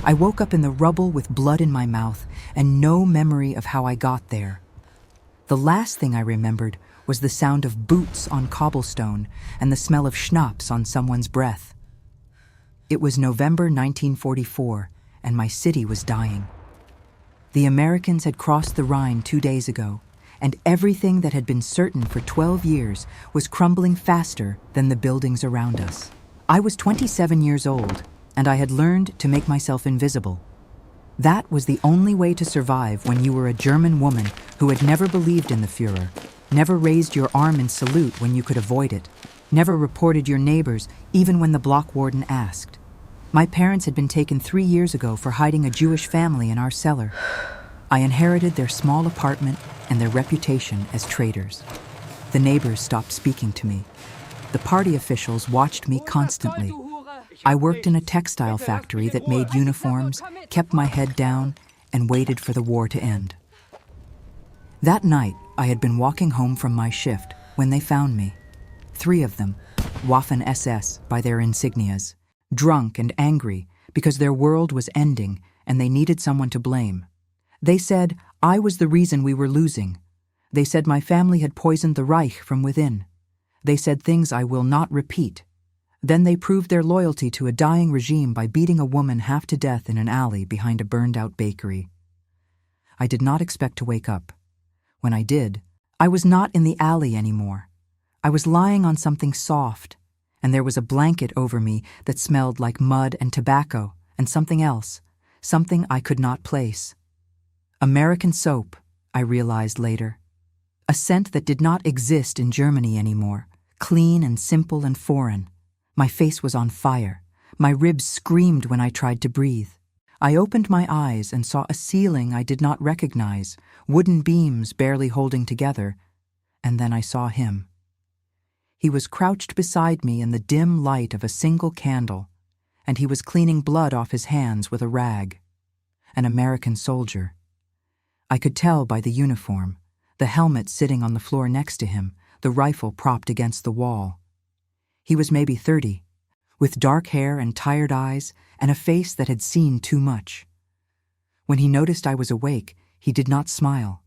I woke up in the rubble with blood in my mouth and no memory of how I got there. The last thing I remembered was the sound of boots on cobblestone and the smell of schnapps on someone's breath. It was November 1944, and my city was dying. The Americans had crossed the Rhine 2 days ago, and everything that had been certain for 12 years was crumbling faster than the buildings around us. I was 27 years old, and I had learned to make myself invisible. That was the only way to survive when you were a German woman who had never believed in the Führer, never raised your arm in salute when you could avoid it, never reported your neighbors even when the block warden asked. My parents had been taken 3 years ago for hiding a Jewish family in our cellar. I inherited their small apartment and their reputation as traitors. The neighbors stopped speaking to me. The party officials watched me constantly. I worked in a textile factory that made uniforms, kept my head down, and waited for the war to end. That night, I had been walking home from my shift when they found me. 3 of them, Waffen-SS by their insignias, drunk and angry because their world was ending and they needed someone to blame. They said I was the reason we were losing. They said my family had poisoned the Reich from within. They said things I will not repeat. Then they proved their loyalty to a dying regime by beating a woman half to death in an alley behind a burned-out bakery. I did not expect to wake up. When I did, I was not in the alley anymore. I was lying on something soft, and there was a blanket over me that smelled like mud and tobacco and something else, something I could not place. American soap, I realized later. A scent that did not exist in Germany anymore, clean and simple and foreign. My face was on fire. My ribs screamed when I tried to breathe. I opened my eyes and saw a ceiling I did not recognize, wooden beams barely holding together, and then I saw him. He was crouched beside me in the dim light of a single candle, and he was cleaning blood off his hands with a rag. An American soldier. I could tell by the uniform, the helmet sitting on the floor next to him, the rifle propped against the wall. He was maybe 30, with dark hair and tired eyes and a face that had seen too much. When he noticed I was awake, he did not smile.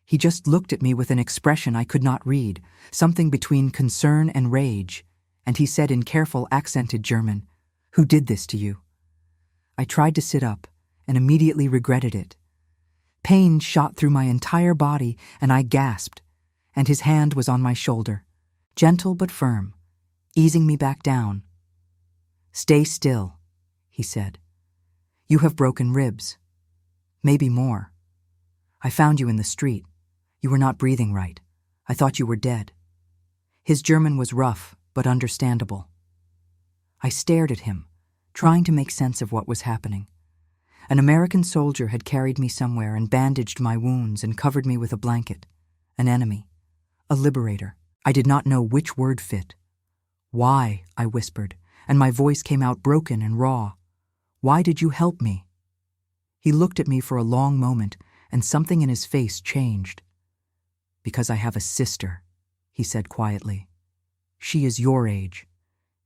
He just looked at me with an expression I could not read, something between concern and rage, and he said in careful, accented German, "Who did this to you?" I tried to sit up and immediately regretted it. Pain shot through my entire body and I gasped, and his hand was on my shoulder, gentle but firm, easing me back down. "Stay still," he said. "You have broken ribs. Maybe more. I found you in the street. You were not breathing right. I thought you were dead." His German was rough, but understandable. I stared at him, trying to make sense of what was happening. An American soldier had carried me somewhere and bandaged my wounds and covered me with a blanket. An enemy. A liberator. I did not know which word fit. "Why?" I whispered, and my voice came out broken and raw. "Why did you help me?" He looked at me for a long moment, and something in his face changed. "Because I have a sister," he said quietly. "She is your age.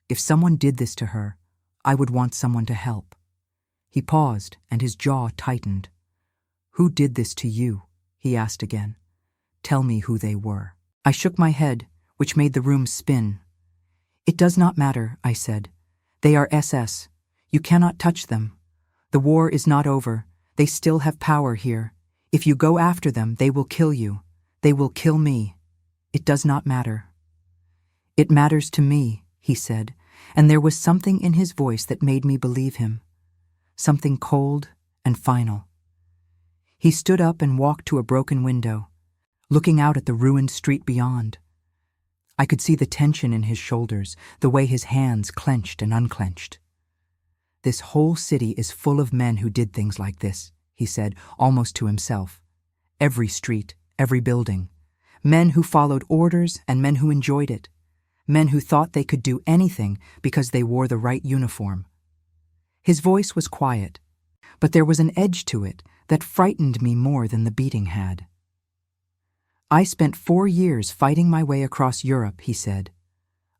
If someone did this to her, I would want someone to help." He paused, and his jaw tightened. "Who did this to you?" he asked again. "Tell me who they were." I shook my head, which made the room spin. "It does not matter," I said. "They are SS. You cannot touch them. The war is not over. They still have power here. If you go after them, they will kill you. They will kill me. It does not matter." "It matters to me," he said, and there was something in his voice that made me believe him. Something cold and final. He stood up and walked to a broken window, looking out at the ruined street beyond. I could see the tension in his shoulders, the way his hands clenched and unclenched. "This whole city is full of men who did things like this," he said, almost to himself. "Every street, every building. Men who followed orders and men who enjoyed it. Men who thought they could do anything because they wore the right uniform." His voice was quiet, but there was an edge to it that frightened me more than the beating had. "I spent 4 years fighting my way across Europe," he said.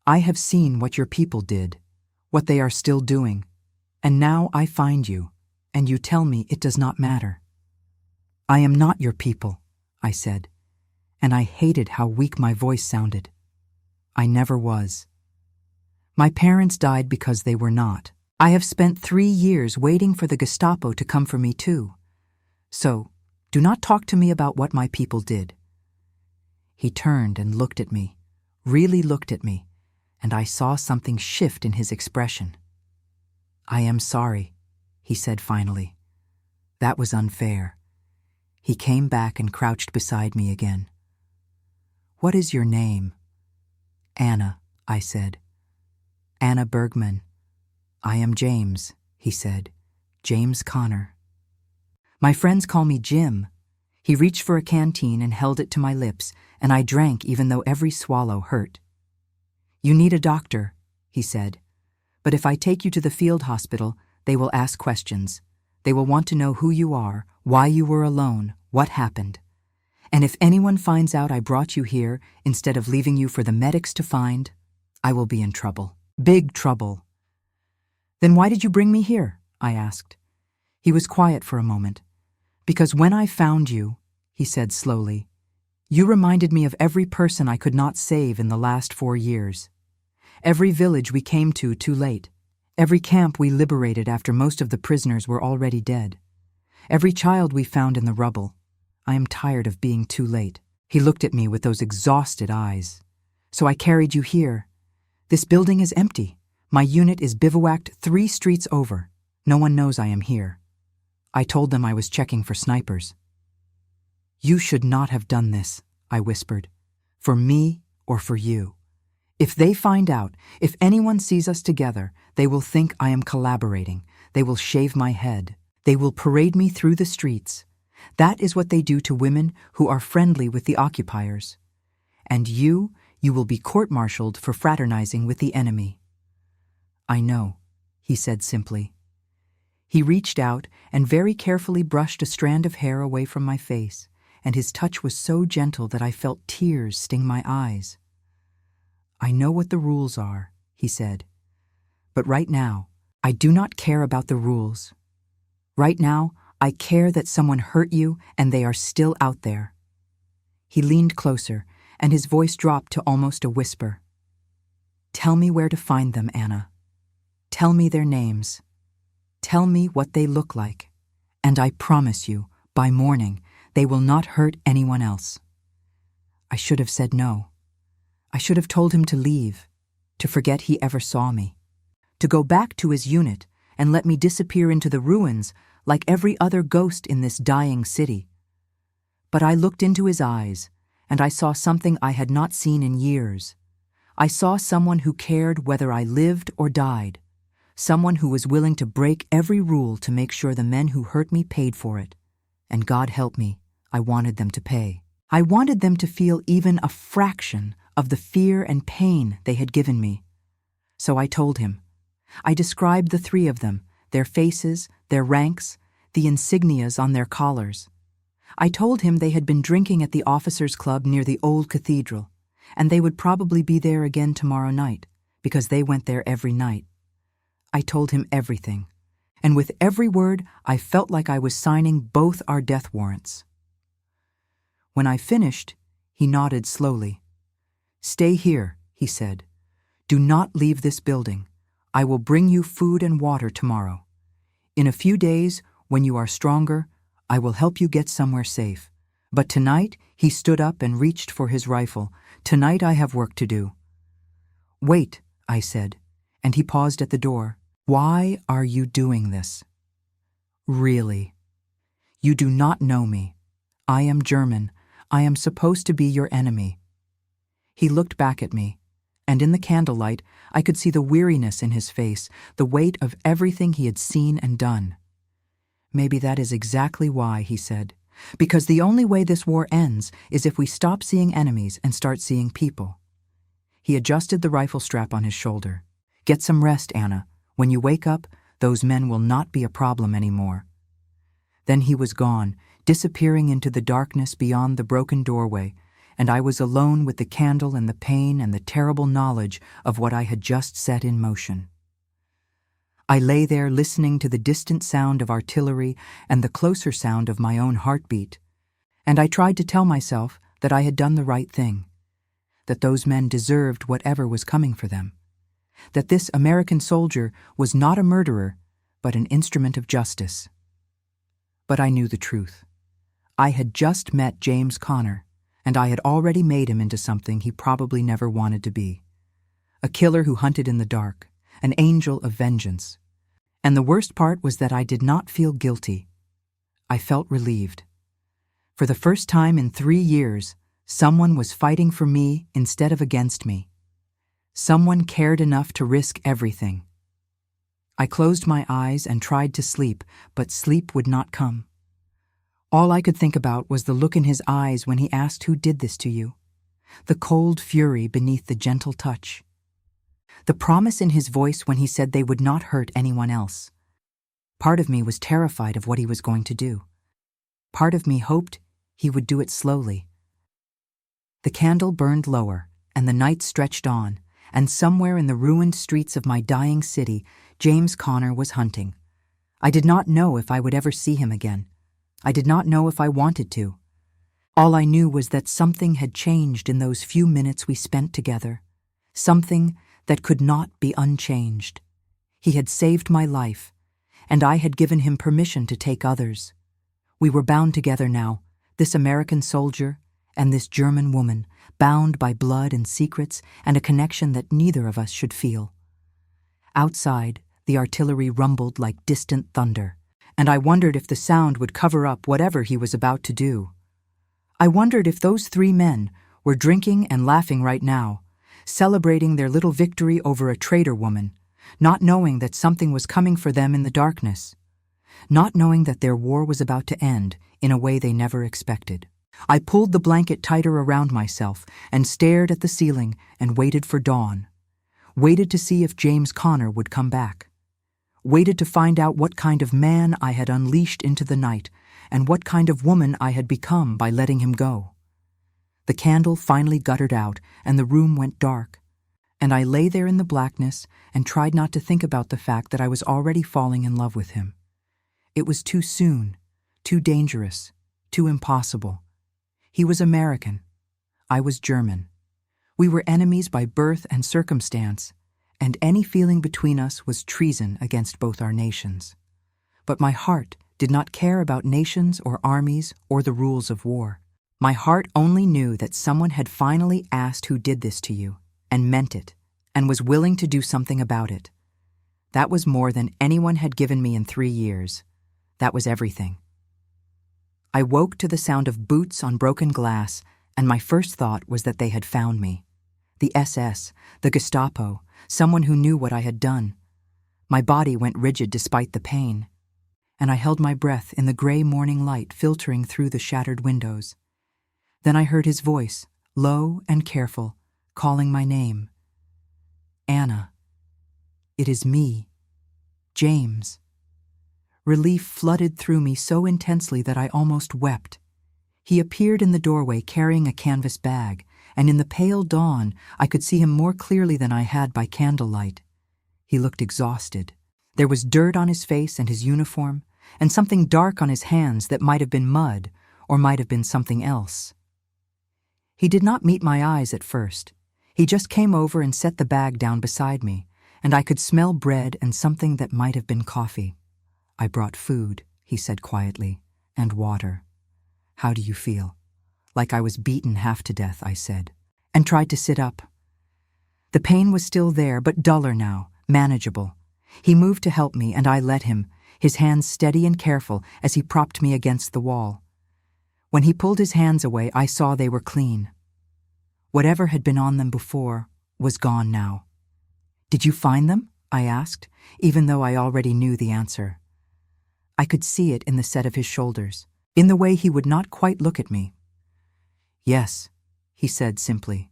"I have seen what your people did, what they are still doing, and now I find you. and you tell me it does not matter. I am not your people, I said, and I hated how weak my voice sounded. I never was. My parents died because they were not. I have spent 3 years waiting for the Gestapo to come for me too. So, do not talk to me about what my people did. He turned and looked at me, really looked at me, and I saw something shift in his expression. I am sorry, he said finally. That was unfair. He came back and crouched beside me again. What is your name? Anna, I said. Anna Bergman. I am James, he said. James Connor. My friends call me Jim. He reached for a canteen and held it to my lips, and I drank even though every swallow hurt. You need a doctor, he said. But if I take you to the field hospital, they will ask questions. They will want to know who you are, why you were alone, what happened. And if anyone finds out I brought you here instead of leaving you for the medics to find, I will be in trouble. Big trouble. Then why did you bring me here? I asked. He was quiet for a moment. Because when I found you, he said slowly, you reminded me of every person I could not save in the last 4 years. Every village we came to too late. Every camp we liberated after most of the prisoners were already dead. Every child we found in the rubble. I am tired of being too late. He looked at me with those exhausted eyes. So I carried you here. This building is empty. My unit is bivouacked 3 streets over. No one knows I am here. I told them I was checking for snipers. You should not have done this, I whispered. For me or for you. If they find out, if anyone sees us together, they will think I am collaborating. They will shave my head. They will parade me through the streets. That is what they do to women who are friendly with the occupiers. And you will be court-martialed for fraternizing with the enemy. I know, he said simply. He reached out and very carefully brushed a strand of hair away from my face, and his touch was so gentle that I felt tears sting my eyes. I know what the rules are, he said. But right now, I do not care about the rules. Right now, I care that someone hurt you and they are still out there. He leaned closer, and his voice dropped to almost a whisper. Tell me where to find them, Anna. Tell me their names. Tell me what they look like. And I promise you, by morning, they will not hurt anyone else. I should have said no. I should have told him to leave, to forget he ever saw me, to go back to his unit and let me disappear into the ruins like every other ghost in this dying city. But I looked into his eyes, and I saw something I had not seen in years. I saw someone who cared whether I lived or died, someone who was willing to break every rule to make sure the men who hurt me paid for it. And God help me, I wanted them to pay. I wanted them to feel even a fraction of the fear and pain they had given me. So I told him. I described the 3 of them, their faces, their ranks, the insignias on their collars. I told him they had been drinking at the officers' club near the old cathedral, and they would probably be there again tomorrow night, because they went there every night. I told him everything, and with every word I felt like I was signing both our death warrants. When I finished, he nodded slowly. Stay here, he said. Do not leave this building. I will bring you food and water tomorrow. In a few days, when you are stronger, I will help you get somewhere safe. But tonight, he stood up and reached for his rifle. Tonight I have work to do. Wait, I said, and he paused at the door. Why are you doing this? Really? You do not know me. I am German. I am supposed to be your enemy. He looked back at me, and in the candlelight, I could see the weariness in his face, the weight of everything he had seen and done. Maybe that is exactly why, he said, because the only way this war ends is if we stop seeing enemies and start seeing people. He adjusted the rifle strap on his shoulder. Get some rest, Anna. When you wake up, those men will not be a problem anymore. Then he was gone, disappearing into the darkness beyond the broken doorway, and I was alone with the candle and the pain and the terrible knowledge of what I had just set in motion. I lay there listening to the distant sound of artillery and the closer sound of my own heartbeat, and I tried to tell myself that I had done the right thing, that those men deserved whatever was coming for them, that this American soldier was not a murderer, but an instrument of justice. But I knew the truth. I had just met James Connor, and I had already made him into something he probably never wanted to be. A killer who hunted in the dark, an angel of vengeance. And the worst part was that I did not feel guilty. I felt relieved. For the first time in 3 years, someone was fighting for me instead of against me. Someone cared enough to risk everything. I closed my eyes and tried to sleep, but sleep would not come. All I could think about was the look in his eyes when he asked who did this to you, the cold fury beneath the gentle touch, the promise in his voice when he said they would not hurt anyone else. Part of me was terrified of what he was going to do. Part of me hoped he would do it slowly. The candle burned lower, and the night stretched on, and somewhere in the ruined streets of my dying city, James Connor was hunting. I did not know if I would ever see him again. I did not know if I wanted to. All I knew was that something had changed in those few minutes we spent together, something that could not be unchanged. He had saved my life, and I had given him permission to take others. We were bound together now, this American soldier and this German woman, bound by blood and secrets and a connection that neither of us should feel. Outside, the artillery rumbled like distant thunder, and I wondered if the sound would cover up whatever he was about to do. I wondered if those 3 men were drinking and laughing right now, celebrating their little victory over a traitor woman, not knowing that something was coming for them in the darkness, not knowing that their war was about to end in a way they never expected. I pulled the blanket tighter around myself and stared at the ceiling and waited for dawn, waited to see if James Connor would come back, waited to find out what kind of man I had unleashed into the night and what kind of woman I had become by letting him go. The candle finally guttered out and the room went dark, and I lay there in the blackness and tried not to think about the fact that I was already falling in love with him. It was too soon, too dangerous, too impossible. He was American. I was German. We were enemies by birth and circumstance, and any feeling between us was treason against both our nations. But my heart did not care about nations or armies or the rules of war. My heart only knew that someone had finally asked who did this to you, and meant it, and was willing to do something about it. That was more than anyone had given me in 3 years. That was everything. I woke to the sound of boots on broken glass, and my first thought was that they had found me. The SS, the Gestapo, someone who knew what I had done. My body went rigid despite the pain, and I held my breath in the gray morning light filtering through the shattered windows. Then I heard his voice, low and careful, calling my name. Anna. It is me, James. Relief flooded through me so intensely that I almost wept. He appeared in the doorway carrying a canvas bag, and in the pale dawn I could see him more clearly than I had by candlelight. He looked exhausted. There was dirt on his face and his uniform, and something dark on his hands that might have been mud, or might have been something else. He did not meet my eyes at first. He just came over and set the bag down beside me, and I could smell bread and something that might have been coffee. I brought food, he said quietly, and water. How do you feel? Like I was beaten half to death, I said, and tried to sit up. The pain was still there, but duller now, manageable. He moved to help me, and I let him, his hands steady and careful as he propped me against the wall. When he pulled his hands away, I saw they were clean. Whatever had been on them before was gone now. Did you find them? I asked, even though I already knew the answer. I could see it in the set of his shoulders, in the way he would not quite look at me. Yes, he said simply.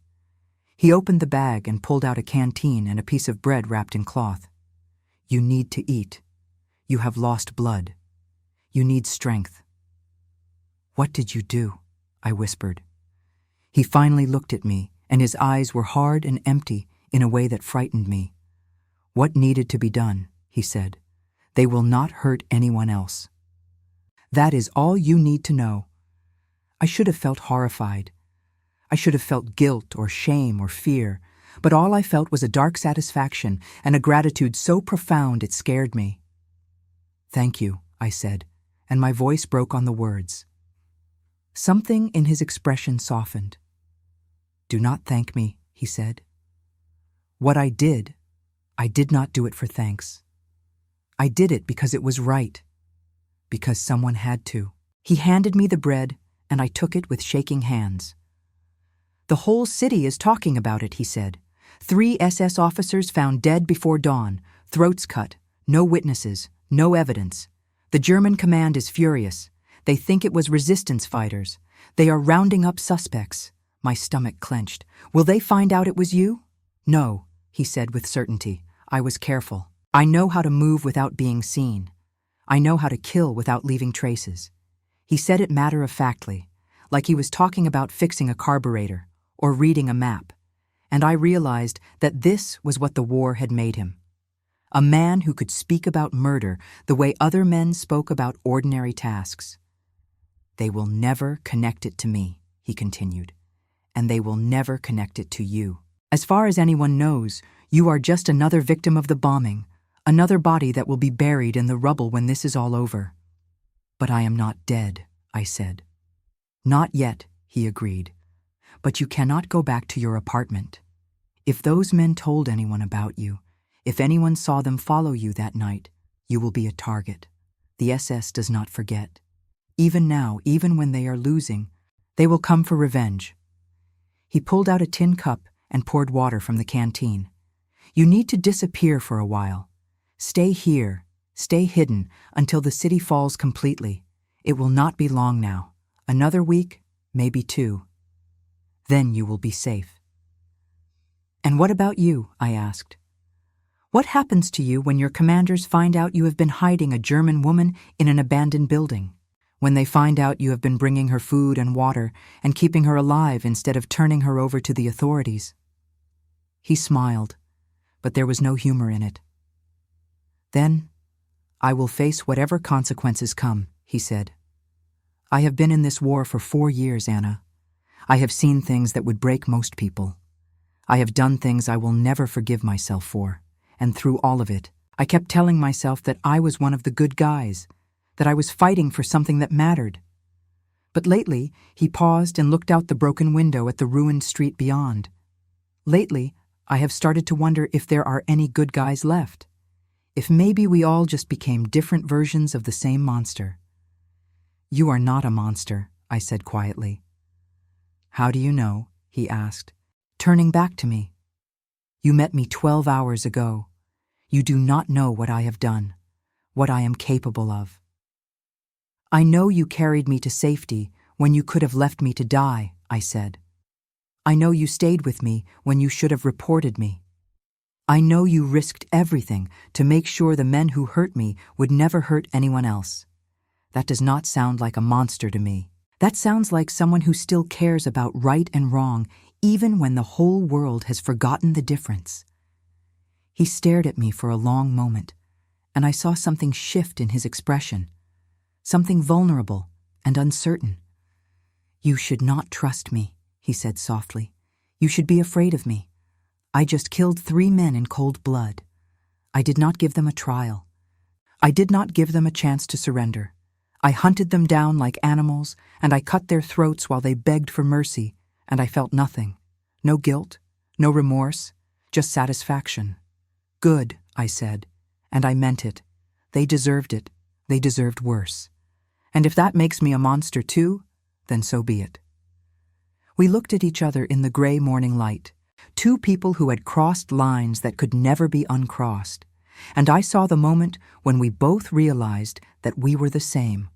He opened the bag and pulled out a canteen and a piece of bread wrapped in cloth. You need to eat. You have lost blood. You need strength. What did you do? I whispered. He finally looked at me, and his eyes were hard and empty in a way that frightened me. What needed to be done? he said. They will not hurt anyone else. That is all you need to know. I should have felt horrified. I should have felt guilt or shame or fear, but all I felt was a dark satisfaction and a gratitude so profound it scared me. Thank you, I said, and my voice broke on the words. Something in his expression softened. Do not thank me, he said. What I did not do it for thanks. I did it because it was right, because someone had to. He handed me the bread, and I took it with shaking hands. The whole city is talking about it, he said. 3 SS officers found dead before dawn, throats cut, no witnesses, no evidence. The German command is furious. They think it was resistance fighters. They are rounding up suspects. My stomach clenched. Will they find out it was you? No, he said with certainty. I was careful. I know how to move without being seen. I know how to kill without leaving traces. He said it matter-of-factly, like he was talking about fixing a carburetor or reading a map, and I realized that this was what the war had made him. A man who could speak about murder the way other men spoke about ordinary tasks. They will never connect it to me, he continued, and they will never connect it to you. As far as anyone knows, you are just another victim of the bombing, another body that will be buried in the rubble when this is all over. But I am not dead, I said. Not yet, he agreed. But you cannot go back to your apartment. If those men told anyone about you, if anyone saw them follow you that night, you will be a target. The SS does not forget. Even now, even when they are losing, they will come for revenge. He pulled out a tin cup and poured water from the canteen. You need to disappear for a while. Stay here, stay hidden until the city falls completely. It will not be long now. Another week, maybe 2. Then you will be safe. And what about you? I asked. What happens to you when your commanders find out you have been hiding a German woman in an abandoned building? When they find out you have been bringing her food and water and keeping her alive instead of turning her over to the authorities? He smiled, but there was no humor in it. Then, I will face whatever consequences come, he said. I have been in this war for 4 years, Anna. I have seen things that would break most people. I have done things I will never forgive myself for, and through all of it, I kept telling myself that I was one of the good guys, that I was fighting for something that mattered. But lately, he paused and looked out the broken window at the ruined street beyond. Lately, I have started to wonder if there are any good guys left. If maybe we all just became different versions of the same monster. You are not a monster, I said quietly. How do you know? He asked, turning back to me. You met me 12 hours ago. You do not know what I have done, what I am capable of. I know you carried me to safety when you could have left me to die, I said. I know you stayed with me when you should have reported me. I know you risked everything to make sure the men who hurt me would never hurt anyone else. That does not sound like a monster to me. That sounds like someone who still cares about right and wrong, even when the whole world has forgotten the difference. He stared at me for a long moment, and I saw something shift in his expression, something vulnerable and uncertain. You should not trust me, he said softly. You should be afraid of me. I just killed 3 men in cold blood. I did not give them a trial. I did not give them a chance to surrender. I hunted them down like animals, and I cut their throats while they begged for mercy, and I felt nothing. No guilt, no remorse, just satisfaction. Good, I said, and I meant it. They deserved it. They deserved worse. And if that makes me a monster too, then so be it. We looked at each other in the gray morning light, 2 people who had crossed lines that could never be uncrossed, and I saw the moment when we both realized that we were the same,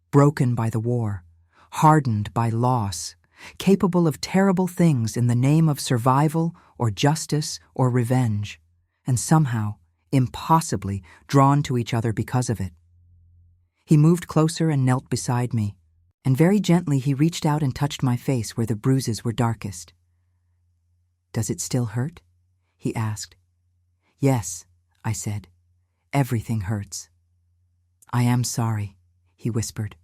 broken by the war, hardened by loss, capable of terrible things in the name of survival or justice or revenge, and somehow, impossibly, drawn to each other because of it. He moved closer and knelt beside me, and very gently he reached out and touched my face where the bruises were darkest. Does it still hurt? He asked. Yes, I said. Everything hurts. I am sorry, he whispered.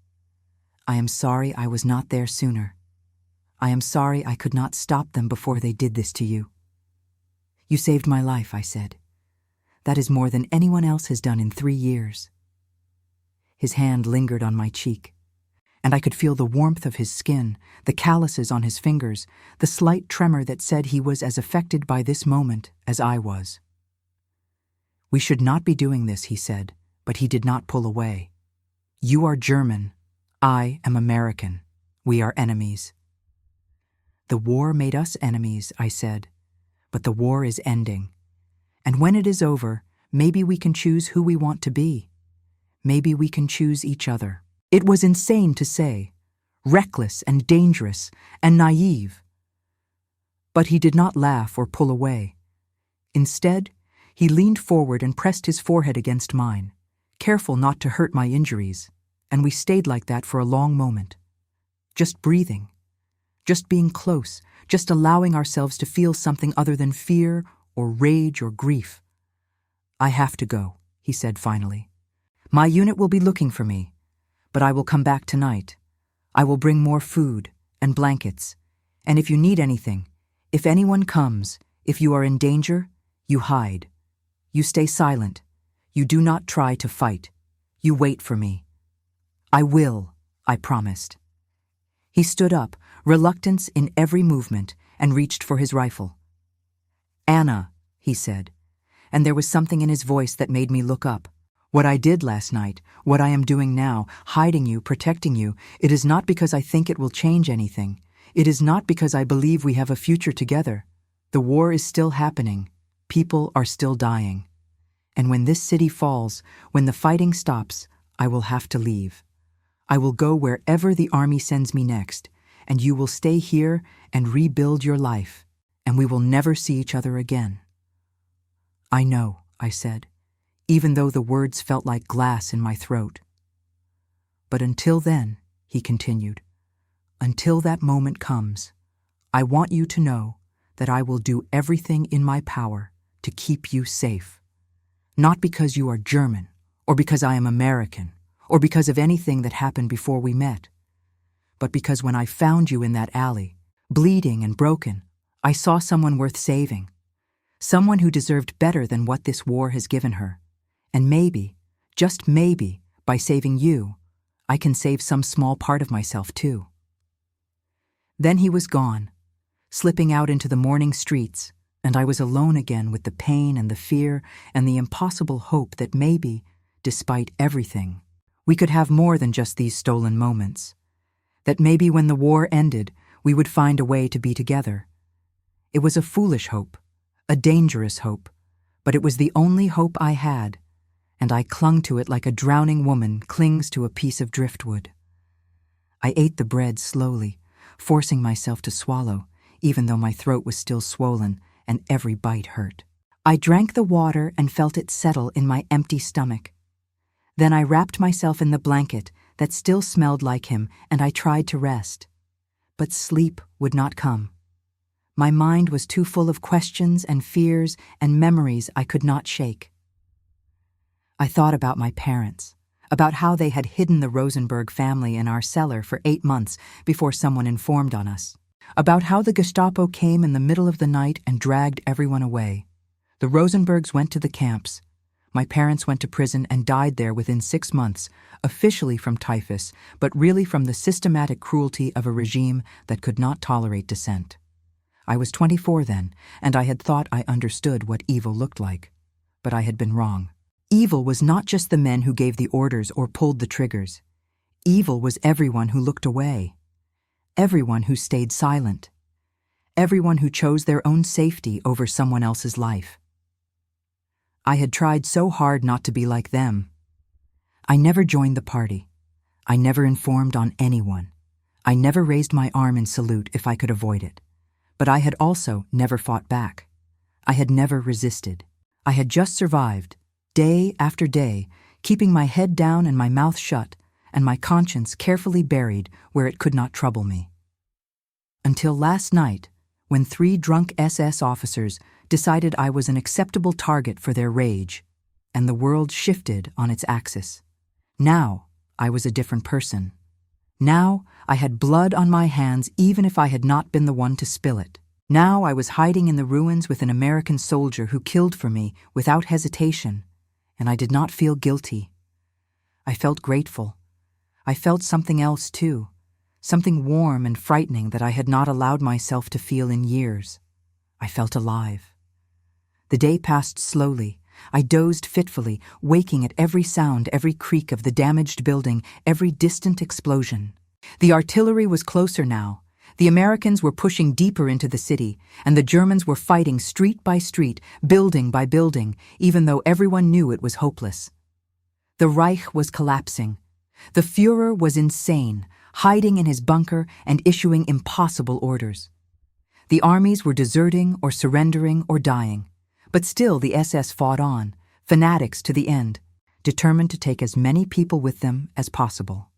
I am sorry I was not there sooner. I am sorry I could not stop them before they did this to you. You saved my life, I said. That is more than anyone else has done in 3 years. His hand lingered on my cheek, and I could feel the warmth of his skin, the calluses on his fingers, the slight tremor that said he was as affected by this moment as I was. We should not be doing this, he said, but he did not pull away. You are German. I am American. We are enemies. The war made us enemies, I said, but the war is ending. And when it is over, maybe we can choose who we want to be. Maybe we can choose each other. It was insane to say, reckless and dangerous and naive. But he did not laugh or pull away. Instead, he leaned forward and pressed his forehead against mine, careful not to hurt my injuries, and we stayed like that for a long moment. Just breathing, just being close, just allowing ourselves to feel something other than fear or rage or grief. I have to go, he said finally. My unit will be looking for me, but I will come back tonight. I will bring more food and blankets, and if you need anything, if anyone comes, if you are in danger, you hide. You stay silent. You do not try to fight. You wait for me. I will, I promised. He stood up, reluctance in every movement, and reached for his rifle. Anna, he said, and there was something in his voice that made me look up. What I did last night, what I am doing now, hiding you, protecting you, it is not because I think it will change anything. It is not because I believe we have a future together. The war is still happening. People are still dying. And when this city falls, when the fighting stops, I will have to leave. I will go wherever the army sends me next, and you will stay here and rebuild your life, and we will never see each other again. I know, I said, even though the words felt like glass in my throat. But until then, he continued, until that moment comes, I want you to know that I will do everything in my power to keep you safe. Not because you are German, or because I am American, or because of anything that happened before we met, but because when I found you in that alley, bleeding and broken, I saw someone worth saving, someone who deserved better than what this war has given her. And maybe, just maybe, by saving you, I can save some small part of myself too. Then he was gone, slipping out into the morning streets, and I was alone again with the pain and the fear and the impossible hope that maybe, despite everything, we could have more than just these stolen moments. That maybe when the war ended, we would find a way to be together. It was a foolish hope, a dangerous hope, but it was the only hope I had, and I clung to it like a drowning woman clings to a piece of driftwood. I ate the bread slowly, forcing myself to swallow, even though my throat was still swollen and every bite hurt. I drank the water and felt it settle in my empty stomach. Then I wrapped myself in the blanket that still smelled like him, and I tried to rest. But sleep would not come. My mind was too full of questions and fears and memories I could not shake. I thought about my parents, about how they had hidden the Rosenberg family in our cellar for 8 months before someone informed on us, about how the Gestapo came in the middle of the night and dragged everyone away. The Rosenbergs went to the camps. My parents went to prison and died there within 6 months, officially from typhus, but really from the systematic cruelty of a regime that could not tolerate dissent. I was 24 then, and I had thought I understood what evil looked like. But I had been wrong. Evil was not just the men who gave the orders or pulled the triggers. Evil was everyone who looked away. Everyone who stayed silent. Everyone who chose their own safety over someone else's life. I had tried so hard not to be like them. I never joined the party. I never informed on anyone. I never raised my arm in salute if I could avoid it. But I had also never fought back. I had never resisted. I had just survived, day after day, keeping my head down and my mouth shut, and my conscience carefully buried where it could not trouble me. Until last night, when 3 drunk SS officers decided I was an acceptable target for their rage, and the world shifted on its axis. Now I was a different person. Now I had blood on my hands even if I had not been the one to spill it. Now I was hiding in the ruins with an American soldier who killed for me without hesitation, and I did not feel guilty. I felt grateful. I felt something else too, something warm and frightening that I had not allowed myself to feel in years. I felt alive. The day passed slowly. I dozed fitfully, waking at every sound, every creak of the damaged building, every distant explosion. The artillery was closer now. The Americans were pushing deeper into the city, and the Germans were fighting street by street, building by building, even though everyone knew it was hopeless. The Reich was collapsing. The Führer was insane, hiding in his bunker and issuing impossible orders. The armies were deserting or surrendering or dying. But still the SS fought on, fanatics to the end, determined to take as many people with them as possible.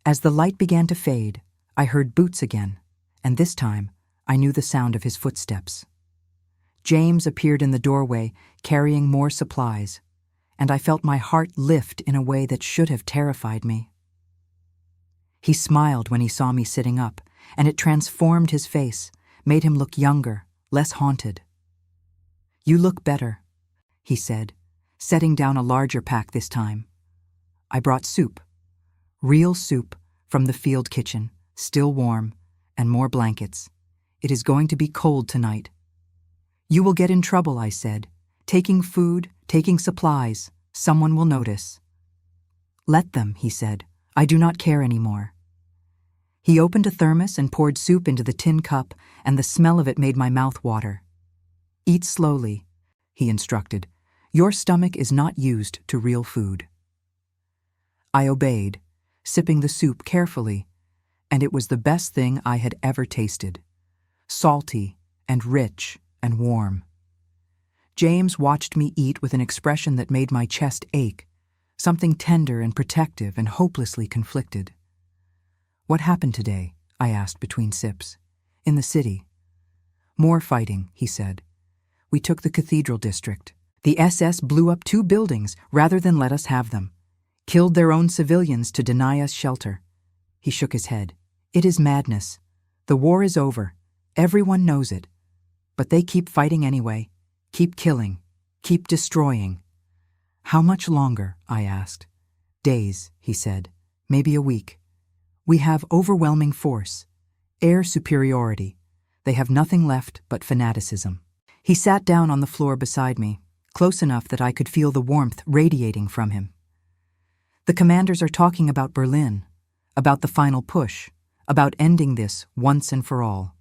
As the light began to fade, I heard boots again, and this time I knew the sound of his footsteps. James appeared in the doorway, carrying more supplies, and I felt my heart lift in a way that should have terrified me. He smiled when he saw me sitting up, and it transformed his face, made him look younger, less haunted. "You look better," he said, setting down a larger pack this time. I brought soup. Real soup from the field kitchen, still warm, and more blankets. It is going to be cold tonight. "You will get in trouble," I said. "Taking food, taking supplies. Someone will notice." "Let them," he said. "I do not care anymore." He opened a thermos and poured soup into the tin cup, and the smell of it made my mouth water. "Eat slowly," he instructed. "Your stomach is not used to real food." I obeyed, sipping the soup carefully, and it was the best thing I had ever tasted. Salty and rich and warm. James watched me eat with an expression that made my chest ache, something tender and protective and hopelessly conflicted. "What happened today?" I asked between sips. "In the city." "More fighting," he said. "We took the cathedral district. The SS blew up 2 buildings rather than let us have them. Killed their own civilians to deny us shelter." He shook his head. "It is madness. The war is over. Everyone knows it. But they keep fighting anyway. Keep killing. Keep destroying." "How much longer?" I asked. "Days," he said. "Maybe a week. We have overwhelming force. Air superiority. They have nothing left but fanaticism." He sat down on the floor beside me, close enough that I could feel the warmth radiating from him. "The commanders are talking about Berlin, about the final push, about ending this once and for all."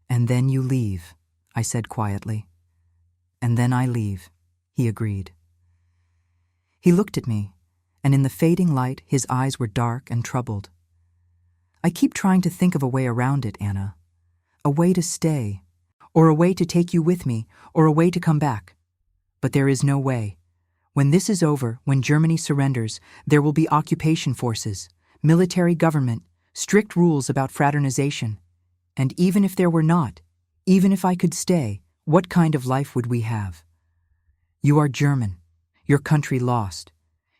"And then you leave," I said quietly. "And then I leave," he agreed. He looked at me, and in the fading light his eyes were dark and troubled. "I keep trying to think of a way around it, Anna. A way to stay, or a way to take you with me, or a way to come back. But there is no way. When this is over, when Germany surrenders, there will be occupation forces, military government, strict rules about fraternization. And even if there were not, even if I could stay, what kind of life would we have? You are German. Your country lost.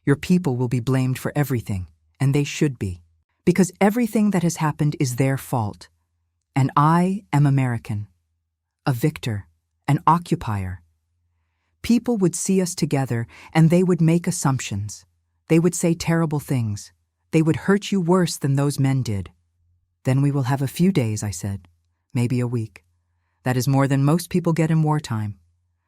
Your people will be blamed for everything, and they should be. Because everything that has happened is their fault. And I am American. A victor, an occupier. People would see us together, and they would make assumptions. They would say terrible things. They would hurt you worse than those men did. Then we will have a few days," I said. "Maybe a week. That is more than most people get in wartime.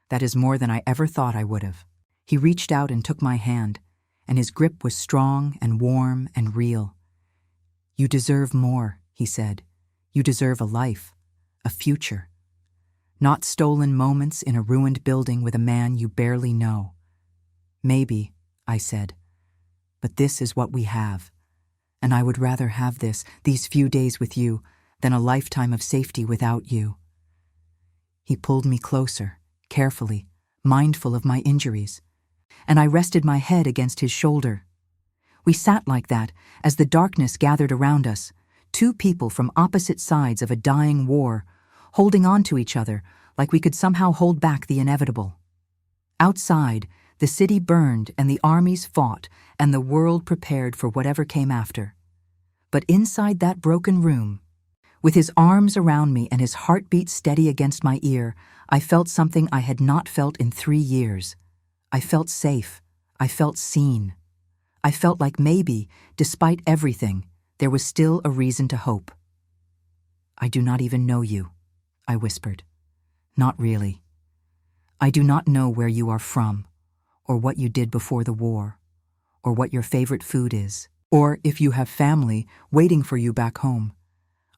That is more than I ever thought I would have." He reached out and took my hand, and his grip was strong and warm and real. "You deserve more," he said. "You deserve a life, a future. Not stolen moments in a ruined building with a man you barely know." "Maybe," I said, "but this is what we have. And I would rather have these few days with you, than a lifetime of safety without you." He pulled me closer, carefully, mindful of my injuries, and I rested my head against his shoulder. We sat like that as the darkness gathered around us, 2 people from opposite sides of a dying war, holding on to each other like we could somehow hold back the inevitable. Outside, the city burned and the armies fought and the world prepared for whatever came after. But inside that broken room, with his arms around me and his heartbeat steady against my ear, I felt something I had not felt in 3 years. I felt safe. I felt seen. I felt like maybe, despite everything, there was still a reason to hope. "I do not even know you," I whispered. "Not really. I do not know where you are from, or what you did before the war, or what your favorite food is, or if you have family waiting for you back home.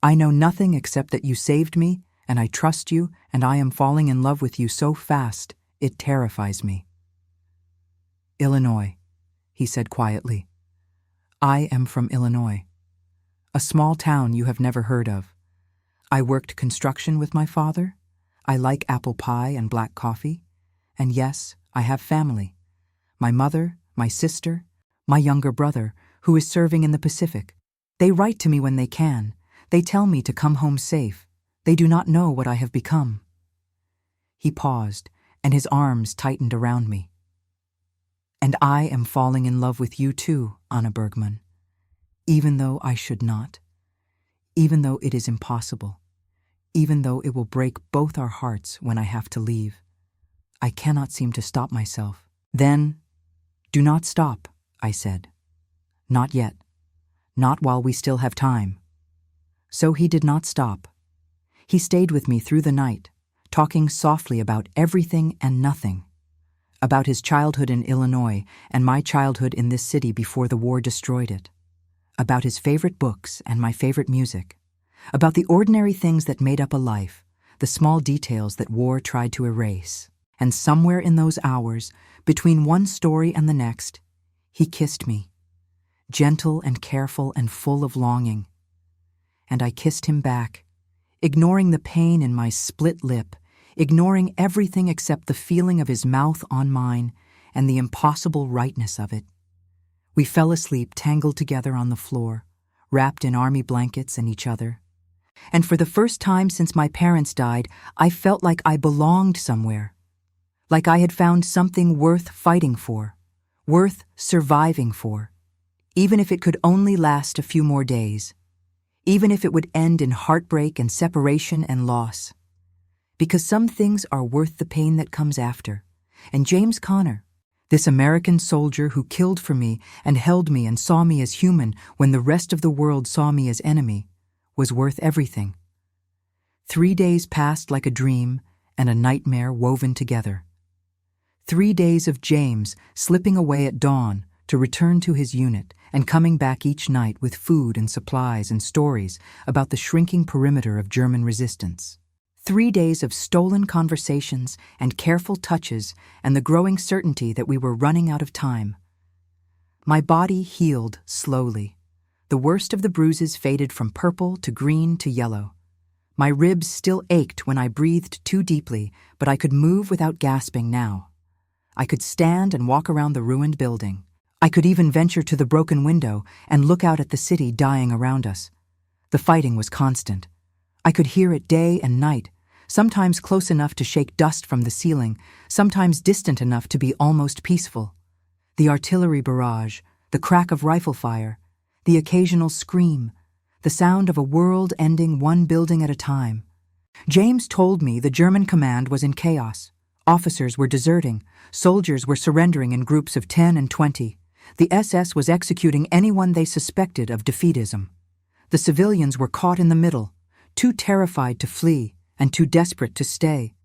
I know nothing except that you saved me, and I trust you, and I am falling in love with you so fast, it terrifies me." "Illinois," he said quietly. "I am from Illinois. A small town you have never heard of. I worked construction with my father. I like apple pie and black coffee. And yes, I have family. My mother, my sister, my younger brother, who is serving in the Pacific. They write to me when they can. They tell me to come home safe. They do not know what I have become." He paused, and his arms tightened around me. "And I am falling in love with you too, Anna Bergman. Even though I should not. Even though it is impossible. Even though it will break both our hearts when I have to leave. I cannot seem to stop myself." "Then, do not stop," I said. "Not yet. Not while we still have time." So he did not stop. He stayed with me through the night, talking softly about everything and nothing. About his childhood in Illinois and my childhood in this city before the war destroyed it. About his favorite books and my favorite music. About the ordinary things that made up a life, the small details that war tried to erase. And somewhere in those hours, between one story and the next, he kissed me, gentle and careful and full of longing. And I kissed him back, ignoring the pain in my split lip, ignoring everything except the feeling of his mouth on mine and the impossible rightness of it. We fell asleep tangled together on the floor, wrapped in army blankets and each other. And for the first time since my parents died, I felt like I belonged somewhere. Like I had found something worth fighting for, worth surviving for, even if it could only last a few more days, even if it would end in heartbreak and separation and loss. Because some things are worth the pain that comes after. And James Connor, this American soldier who killed for me and held me and saw me as human when the rest of the world saw me as enemy, was worth everything. 3 days passed like a dream and a nightmare woven together. 3 days of James slipping away at dawn to return to his unit and coming back each night with food and supplies and stories about the shrinking perimeter of German resistance. 3 days of stolen conversations and careful touches and the growing certainty that we were running out of time. My body healed slowly. The worst of the bruises faded from purple to green to yellow. My ribs still ached when I breathed too deeply, but I could move without gasping now. I could stand and walk around the ruined building. I could even venture to the broken window and look out at the city dying around us. The fighting was constant. I could hear it day and night, sometimes close enough to shake dust from the ceiling, sometimes distant enough to be almost peaceful. The artillery barrage, the crack of rifle fire, the occasional scream, the sound of a world ending one building at a time. James told me the German command was in chaos. Officers were deserting. Soldiers were surrendering in groups of 10 and 20. The SS was executing anyone they suspected of defeatism. The civilians were caught in the middle, too terrified to flee and too desperate to stay.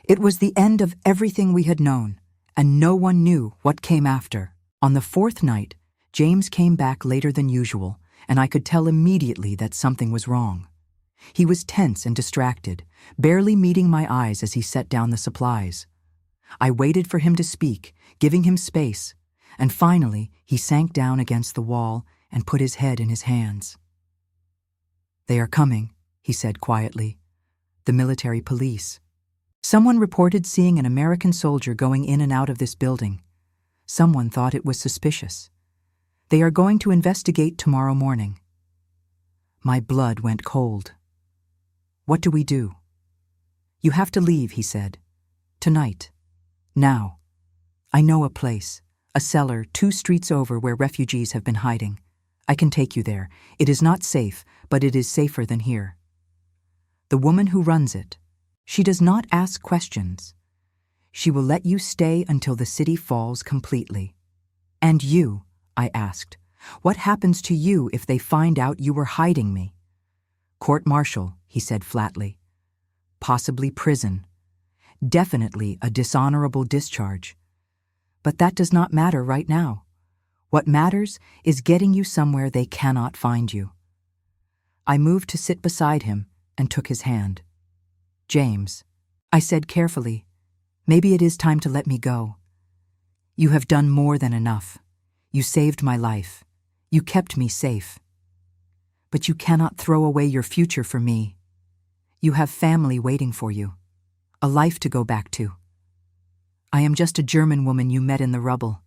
It was the end of everything we had known, and no one knew what came after. On the 4th night, James came back later than usual, and I could tell immediately that something was wrong. He was tense and distracted, barely meeting my eyes as he set down the supplies. I waited for him to speak, giving him space, and finally he sank down against the wall and put his head in his hands. "They are coming," he said quietly. "The military police. Someone reported seeing an American soldier going in and out of this building. Someone thought it was suspicious. They are going to investigate tomorrow morning." My blood went cold. "What do we do?" "You have to leave," he said. "Tonight. Now." I know a place, a cellar 2 streets over where refugees have been hiding. I can take you there. It is not safe, but it is safer than here. The woman who runs it, she does not ask questions. She will let you stay until the city falls completely. And you, I asked, what happens to you if they find out you were hiding me? Court-martial, he said flatly. Possibly prison. Definitely a dishonorable discharge. But that does not matter right now. What matters is getting you somewhere they cannot find you. I moved to sit beside him and took his hand. James, I said carefully, maybe it is time to let me go. You have done more than enough. You saved my life. You kept me safe. But you cannot throw away your future for me. You have family waiting for you, a life to go back to. I am just a German woman you met in the rubble.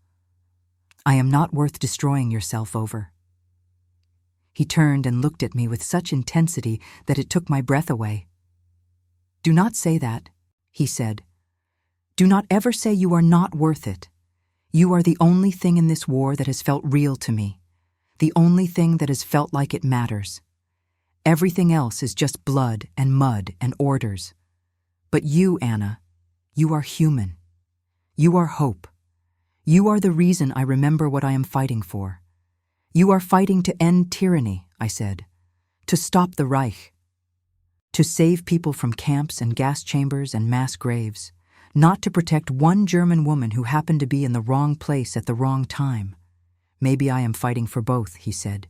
I am not worth destroying yourself over. He turned and looked at me with such intensity that it took my breath away. Do not say that, he said. Do not ever say you are not worth it. You are the only thing in this war that has felt real to me, the only thing that has felt like it matters. Everything else is just blood and mud and orders. But you, Anna, you are human. You are hope. You are the reason I remember what I am fighting for. You are fighting to end tyranny, I said, to stop the Reich, to save people from camps and gas chambers and mass graves, not to protect one German woman who happened to be in the wrong place at the wrong time. Maybe I am fighting for both, he said.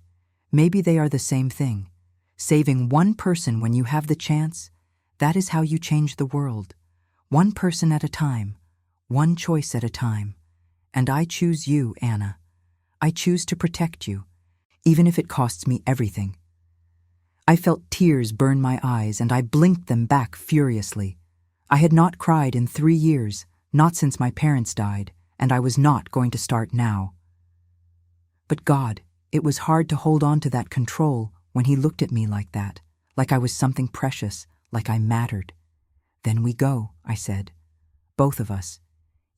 Maybe they are the same thing. Saving one person when you have the chance, that is how you change the world. One person at a time, one choice at a time. And I choose you, Anna. I choose to protect you, even if it costs me everything. I felt tears burn my eyes, and I blinked them back furiously. I had not cried in 3 years, not since my parents died, and I was not going to start now. But God, it was hard to hold on to that control when he looked at me like that, like I was something precious, like I mattered. Then we go, I said. Both of us.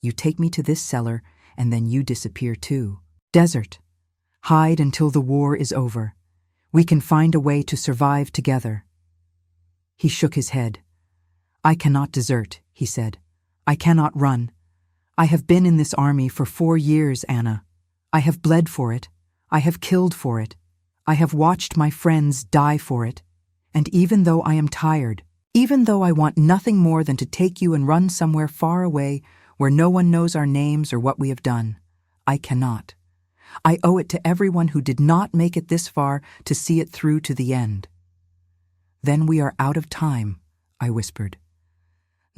You take me to this cellar, and then you disappear too. Desert. Hide until the war is over. We can find a way to survive together. He shook his head. I cannot desert, he said. I cannot run. I have been in this army for 4 years, Anna. I have bled for it. I have killed for it. I have watched my friends die for it. And even though I am tired, even though I want nothing more than to take you and run somewhere far away where no one knows our names or what we have done, I cannot. I owe it to everyone who did not make it this far to see it through to the end. Then we are out of time, I whispered.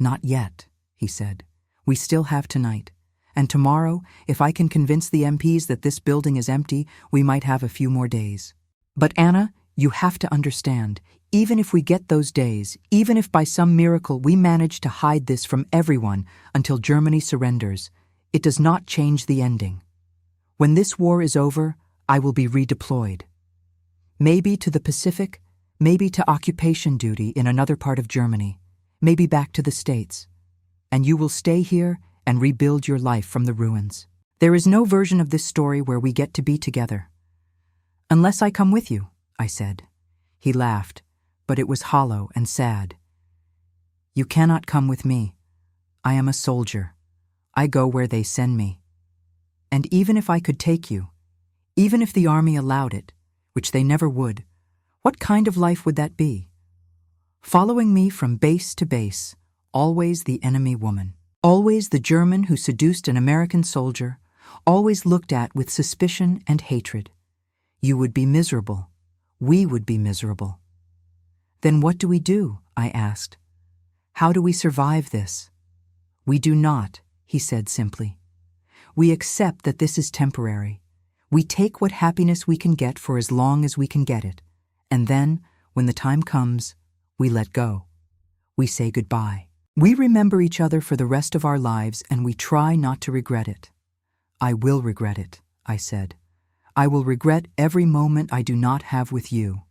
Not yet, he said. We still have tonight. And tomorrow, if I can convince the MPs that this building is empty, we might have a few more days. But Anna, you have to understand, even if we get those days, even if by some miracle we manage to hide this from everyone until Germany surrenders, it does not change the ending. When this war is over, I will be redeployed. Maybe to the Pacific, maybe to occupation duty in another part of Germany, maybe back to the States. And you will stay here and rebuild your life from the ruins. There is no version of this story where we get to be together. Unless I come with you, I said. He laughed, but it was hollow and sad. You cannot come with me. I am a soldier. I go where they send me. And even if I could take you, even if the army allowed it, which they never would, what kind of life would that be? Following me from base to base, always the enemy woman, always the German who seduced an American soldier, always looked at with suspicion and hatred. You would be miserable. We would be miserable. Then what do we do? I asked. How do we survive this? We do not, he said simply. We accept that this is temporary. We take what happiness we can get for as long as we can get it. And then, when the time comes, we let go. We say goodbye. We remember each other for the rest of our lives, and we try not to regret it. I will regret it, I said. I will regret every moment I do not have with you.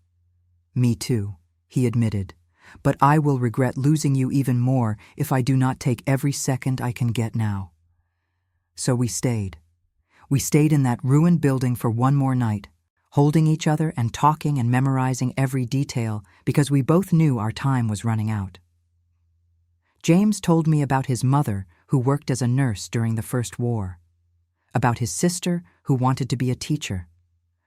Me too, he admitted. But I will regret losing you even more if I do not take every second I can get now. So we stayed. We stayed in that ruined building for one more night, holding each other and talking and memorizing every detail because we both knew our time was running out. James told me about his mother, who worked as a nurse during the First War, about his sister, who wanted to be a teacher,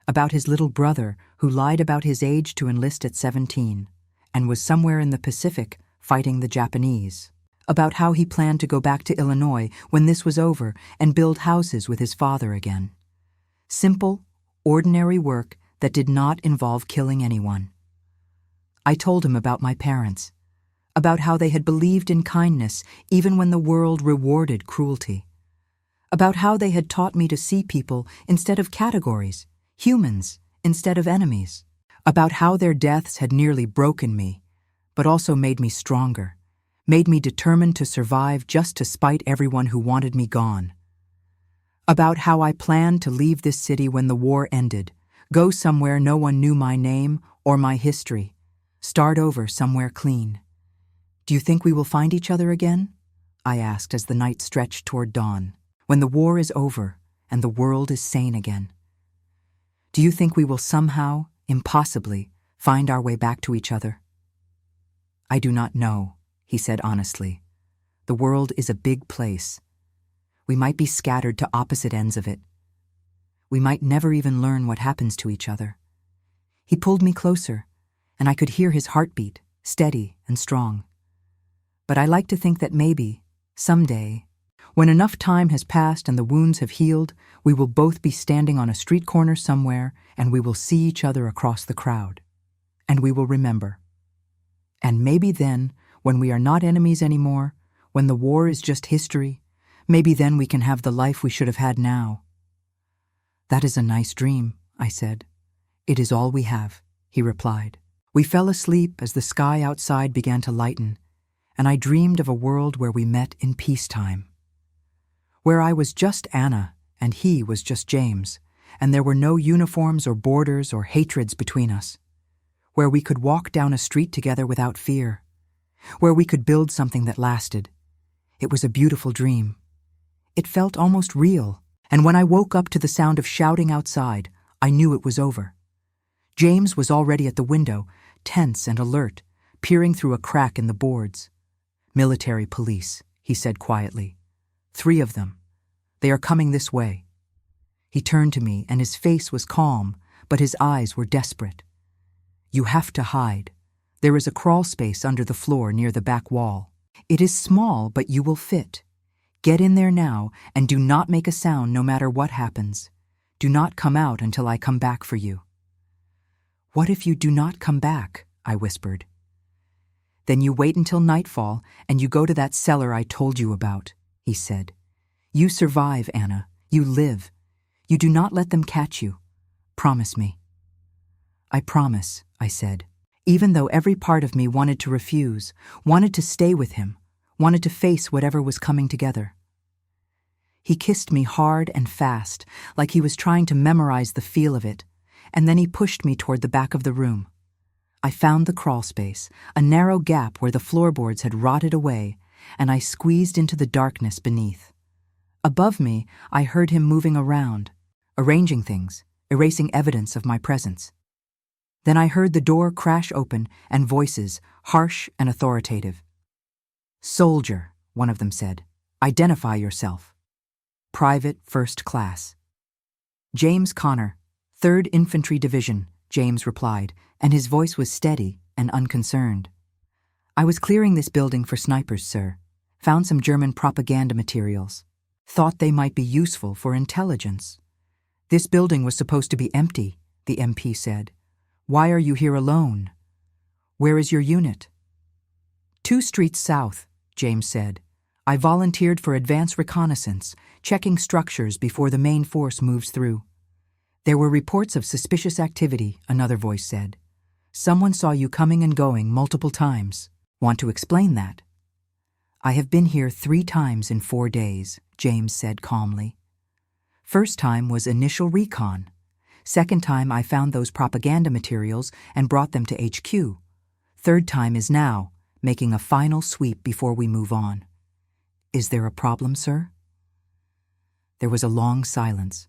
about his little brother, who lied about his age to enlist at 17 and was somewhere in the Pacific fighting the Japanese, about how he planned to go back to Illinois when this was over and build houses with his father again. Simple, ordinary work that did not involve killing anyone. I told him about my parents, about how they had believed in kindness even when the world rewarded cruelty, about how they had taught me to see people instead of categories, humans instead of enemies, about how their deaths had nearly broken me, but also made me stronger, made me determined to survive just to spite everyone who wanted me gone, about how I planned to leave this city when the war ended, go somewhere no one knew my name or my history, start over somewhere clean. Do you think we will find each other again? I asked as the night stretched toward dawn, when the war is over and the world is sane again. Do you think we will somehow, impossibly, find our way back to each other? I do not know, he said honestly. The world is a big place. We might be scattered to opposite ends of it. We might never even learn what happens to each other. He pulled me closer, and I could hear his heartbeat, steady and strong. But I like to think that maybe, someday, when enough time has passed and the wounds have healed, we will both be standing on a street corner somewhere and we will see each other across the crowd. And we will remember. And maybe then, when we are not enemies anymore, when the war is just history, maybe then we can have the life we should have had now. That is a nice dream, I said. It is all we have, he replied. We fell asleep as the sky outside began to lighten, and I dreamed of a world where we met in peacetime, where I was just Anna and he was just James, and there were no uniforms or borders or hatreds between us, where we could walk down a street together without fear, where we could build something that lasted. It was a beautiful dream. It felt almost real, and when I woke up to the sound of shouting outside, I knew it was over. James was already at the window, tense and alert, peering through a crack in the boards. "Military police," he said quietly. "3 of them. They are coming this way." He turned to me, and his face was calm, but his eyes were desperate. "You have to hide. There is a crawl space under the floor near the back wall. It is small, but you will fit. Get in there now, and do not make a sound no matter what happens. Do not come out until I come back for you." "What if you do not come back?" I whispered. "Then you wait until nightfall, and you go to that cellar I told you about," he said. "You survive, Anna. You live. You do not let them catch you. Promise me." "I promise," I said, even though every part of me wanted to refuse, wanted to stay with him, wanted to face whatever was coming together. He kissed me hard and fast, like he was trying to memorize the feel of it, and then he pushed me toward the back of the room. I found the crawl space, a narrow gap where the floorboards had rotted away, and I squeezed into the darkness beneath. Above me, I heard him moving around, arranging things, erasing evidence of my presence. Then I heard the door crash open and voices, harsh and authoritative. "Soldier," one of them said. "Identify yourself." "Private First Class." "James Connor, 3rd Infantry Division," James replied, and his voice was steady and unconcerned. "I was clearing this building for snipers, sir. Found some German propaganda materials. Thought they might be useful for intelligence." "This building was supposed to be empty," the MP said. "Why are you here alone? Where is your unit?" "2 streets south," James said. "I volunteered for advance reconnaissance, checking structures before the main force moves through." "There were reports of suspicious activity," another voice said. "Someone saw you coming and going multiple times. Want to explain that?" "I have been here 3 times in 4 days," James said calmly. "First time was initial recon. Second time I found those propaganda materials and brought them to HQ. Third time is now, making a final sweep before we move on. Is there a problem, sir?" There was a long silence.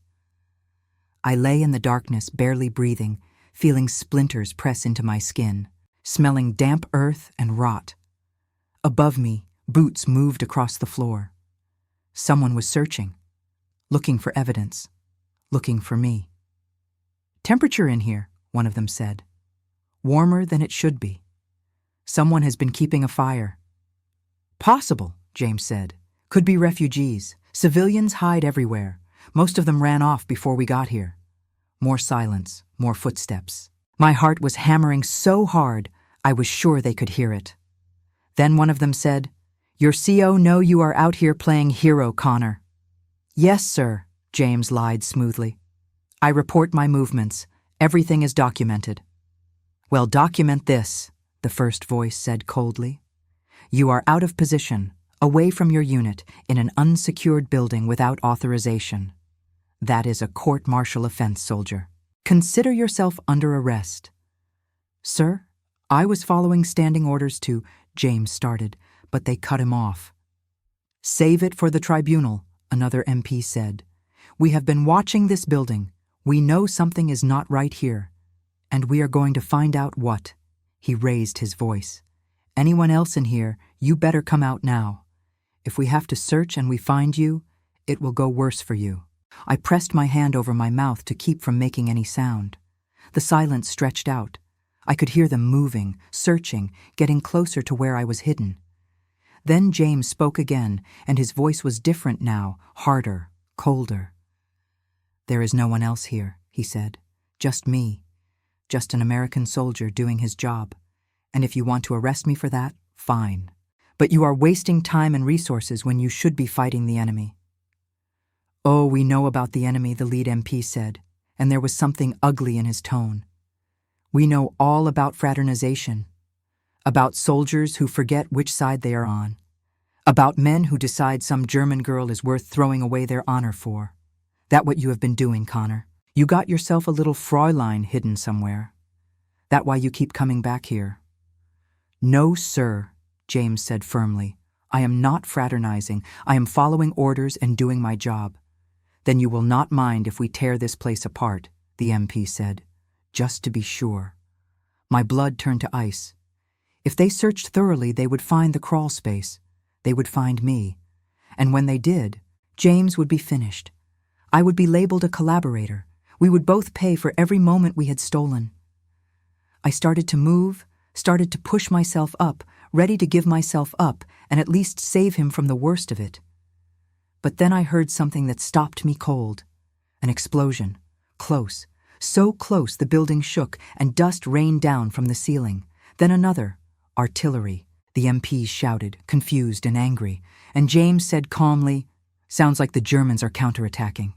I lay in the darkness, barely breathing, feeling splinters press into my skin, smelling damp earth and rot. Above me, boots moved across the floor. Someone was searching, looking for evidence, looking for me. "Temperature in here," one of them said. "Warmer than it should be. Someone has been keeping a fire." "Possible," James said. "Could be refugees. Civilians hide everywhere. Most of them ran off before we got here." More silence, more footsteps. My heart was hammering so hard, I was sure they could hear it. Then one of them said, "Your CO know you are out here playing hero, Connor." "Yes, sir," James lied smoothly. "I report my movements. Everything is documented." "Well, document this," the first voice said coldly. "You are out of position, away from your unit, in an unsecured building without authorization. That is a court-martial offense, soldier. Consider yourself under arrest." "Sir, I was following standing orders to," James started, but they cut him off. "Save it for the tribunal," another MP said. "We have been watching this building. We know something is not right here. And we are going to find out what." He raised his voice. "Anyone else in here, you better come out now. If we have to search and we find you, it will go worse for you." I pressed my hand over my mouth to keep from making any sound. The silence stretched out. I could hear them moving, searching, getting closer to where I was hidden. Then James spoke again, and his voice was different now, harder, colder. "There is no one else here," he said. "Just me. Just an American soldier doing his job. And if you want to arrest me for that, fine. But you are wasting time and resources when you should be fighting the enemy." "Oh, we know about the enemy," the lead MP said, and there was something ugly in his tone. "We know all about fraternization, about soldiers who forget which side they are on, about men who decide some German girl is worth throwing away their honor for. That what you have been doing, Connor. You got yourself a little Fräulein hidden somewhere. That why you keep coming back here." "No, sir," James said firmly. "I am not fraternizing. I am following orders and doing my job." "Then you will not mind if we tear this place apart," the MP said. "Just to be sure." My blood turned to ice. If they searched thoroughly, they would find the crawl space. They would find me. And when they did, James would be finished. I would be labeled a collaborator. We would both pay for every moment we had stolen. I started to move, started to push myself up, ready to give myself up and at least save him from the worst of it. But then I heard something that stopped me cold. An explosion. Close. So close the building shook and dust rained down from the ceiling. Then another. Artillery. The MPs shouted, confused and angry. And James said calmly, "Sounds like the Germans are counterattacking."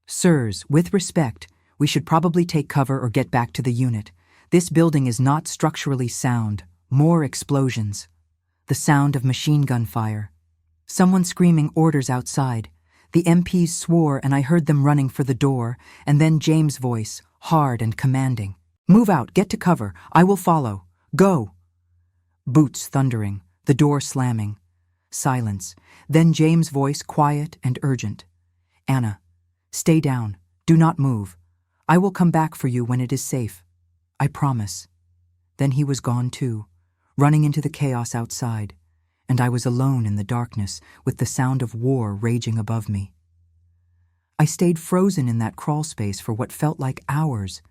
"Sirs, with respect, we should probably take cover or get back to the unit. This building is not structurally sound. More explosions. The sound of machine gun fire. Someone screaming orders outside. The MPs swore and I heard them running for the door, and then James' voice, hard and commanding. "Move out, get to cover. I will follow. Go." Boots thundering, the door slamming. Silence. Then James' voice, quiet and urgent. "Anna, stay down. Do not move. I will come back for you when it is safe. I promise." Then he was gone too, running into the chaos outside, and I was alone in the darkness with the sound of war raging above me. I stayed frozen in that crawl space for what felt like hours,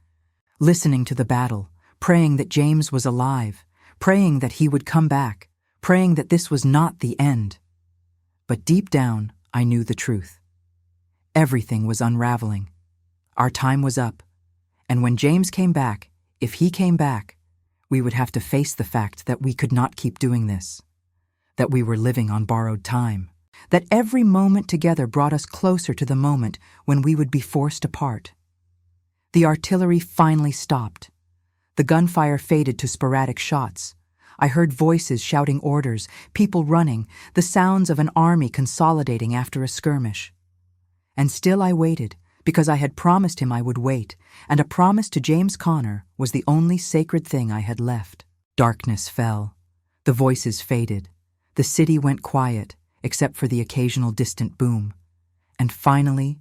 listening to the battle, praying that James was alive, praying that he would come back, praying that this was not the end. But deep down, I knew the truth. Everything was unraveling. Our time was up, and when James came back, if he came back, we would have to face the fact that we could not keep doing this, that we were living on borrowed time, that every moment together brought us closer to the moment when we would be forced apart. The artillery finally stopped. The gunfire faded to sporadic shots. I heard voices shouting orders, people running, the sounds of an army consolidating after a skirmish. And still I waited, because I had promised him I would wait, and a promise to James Connor was the only sacred thing I had left. Darkness fell. The voices faded. The city went quiet, except for the occasional distant boom. And finally,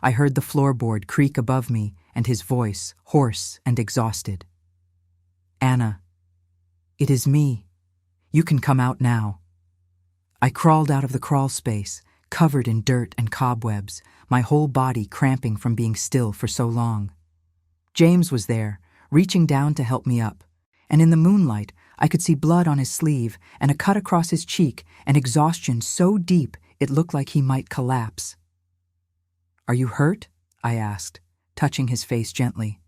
I heard the floorboard creak above me and his voice, hoarse and exhausted. "Anna, it is me. You can come out now." I crawled out of the crawl space, covered in dirt and cobwebs, my whole body cramping from being still for so long. James was there, reaching down to help me up, and in the moonlight I could see blood on his sleeve and a cut across his cheek and exhaustion so deep it looked like he might collapse. "Are you hurt?" I asked, touching his face gently.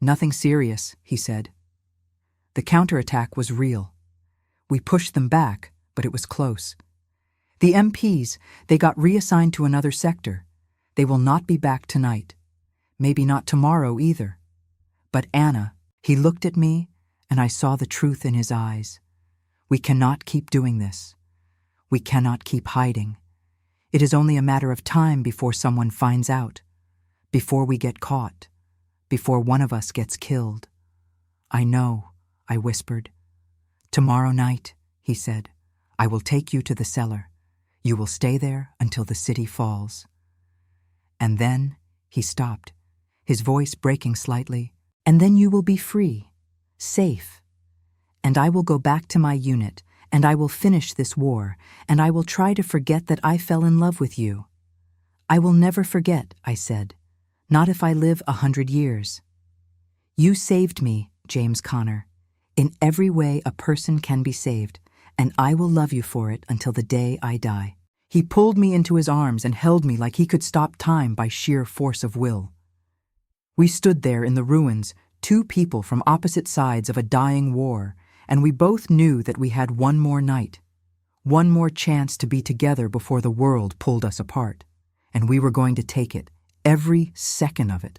"Nothing serious," he said. The counterattack was real. We pushed them back, but it was close. The MPs, they got reassigned to another sector. They will not be back tonight. Maybe not tomorrow either. But Anna, he looked at me, and I saw the truth in his eyes. We cannot keep doing this. We cannot keep hiding. It is only a matter of time before someone finds out, before we get caught, before one of us gets killed. "I know," I whispered. "Tomorrow night," he said, "I will take you to the cellar. You will stay there until the city falls." And then he stopped, his voice breaking slightly. "And then you will be free, safe. And I will go back to my unit, and I will finish this war, and I will try to forget that I fell in love with you." "I will never forget," I said, "not if I live 100 years. You saved me, James Connor. In every way a person can be saved, and I will love you for it until the day I die." He pulled me into his arms and held me like he could stop time by sheer force of will. We stood there in the ruins, two people from opposite sides of a dying war, and we both knew that we had one more night, one more chance to be together before the world pulled us apart, and we were going to take it, every second of it.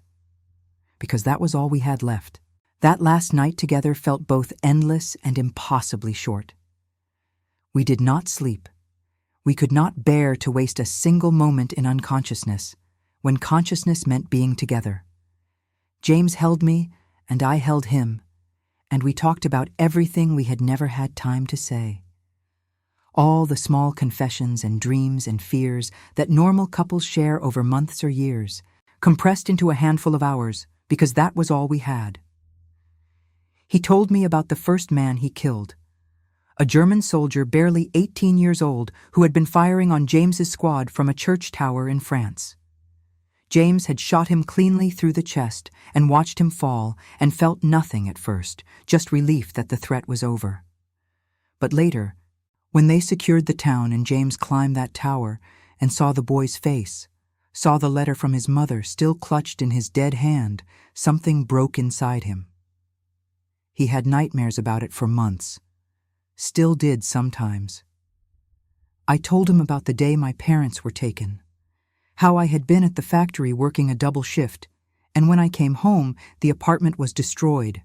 Because that was all we had left. That last night together felt both endless and impossibly short. We did not sleep. We could not bear to waste a single moment in unconsciousness, when consciousness meant being together. James held me, and I held him, and we talked about everything we had never had time to say. All the small confessions and dreams and fears that normal couples share over months or years, compressed into a handful of hours, because that was all we had. He told me about the first man he killed, a German soldier barely 18 years old who had been firing on James's squad from a church tower in France. James had shot him cleanly through the chest and watched him fall and felt nothing at first, just relief that the threat was over. But later, when they secured the town and James climbed that tower and saw the boy's face, saw the letter from his mother still clutched in his dead hand, something broke inside him. He had nightmares about it for months. Still did sometimes. I told him about the day my parents were taken, how I had been at the factory working a double shift, and when I came home, the apartment was destroyed.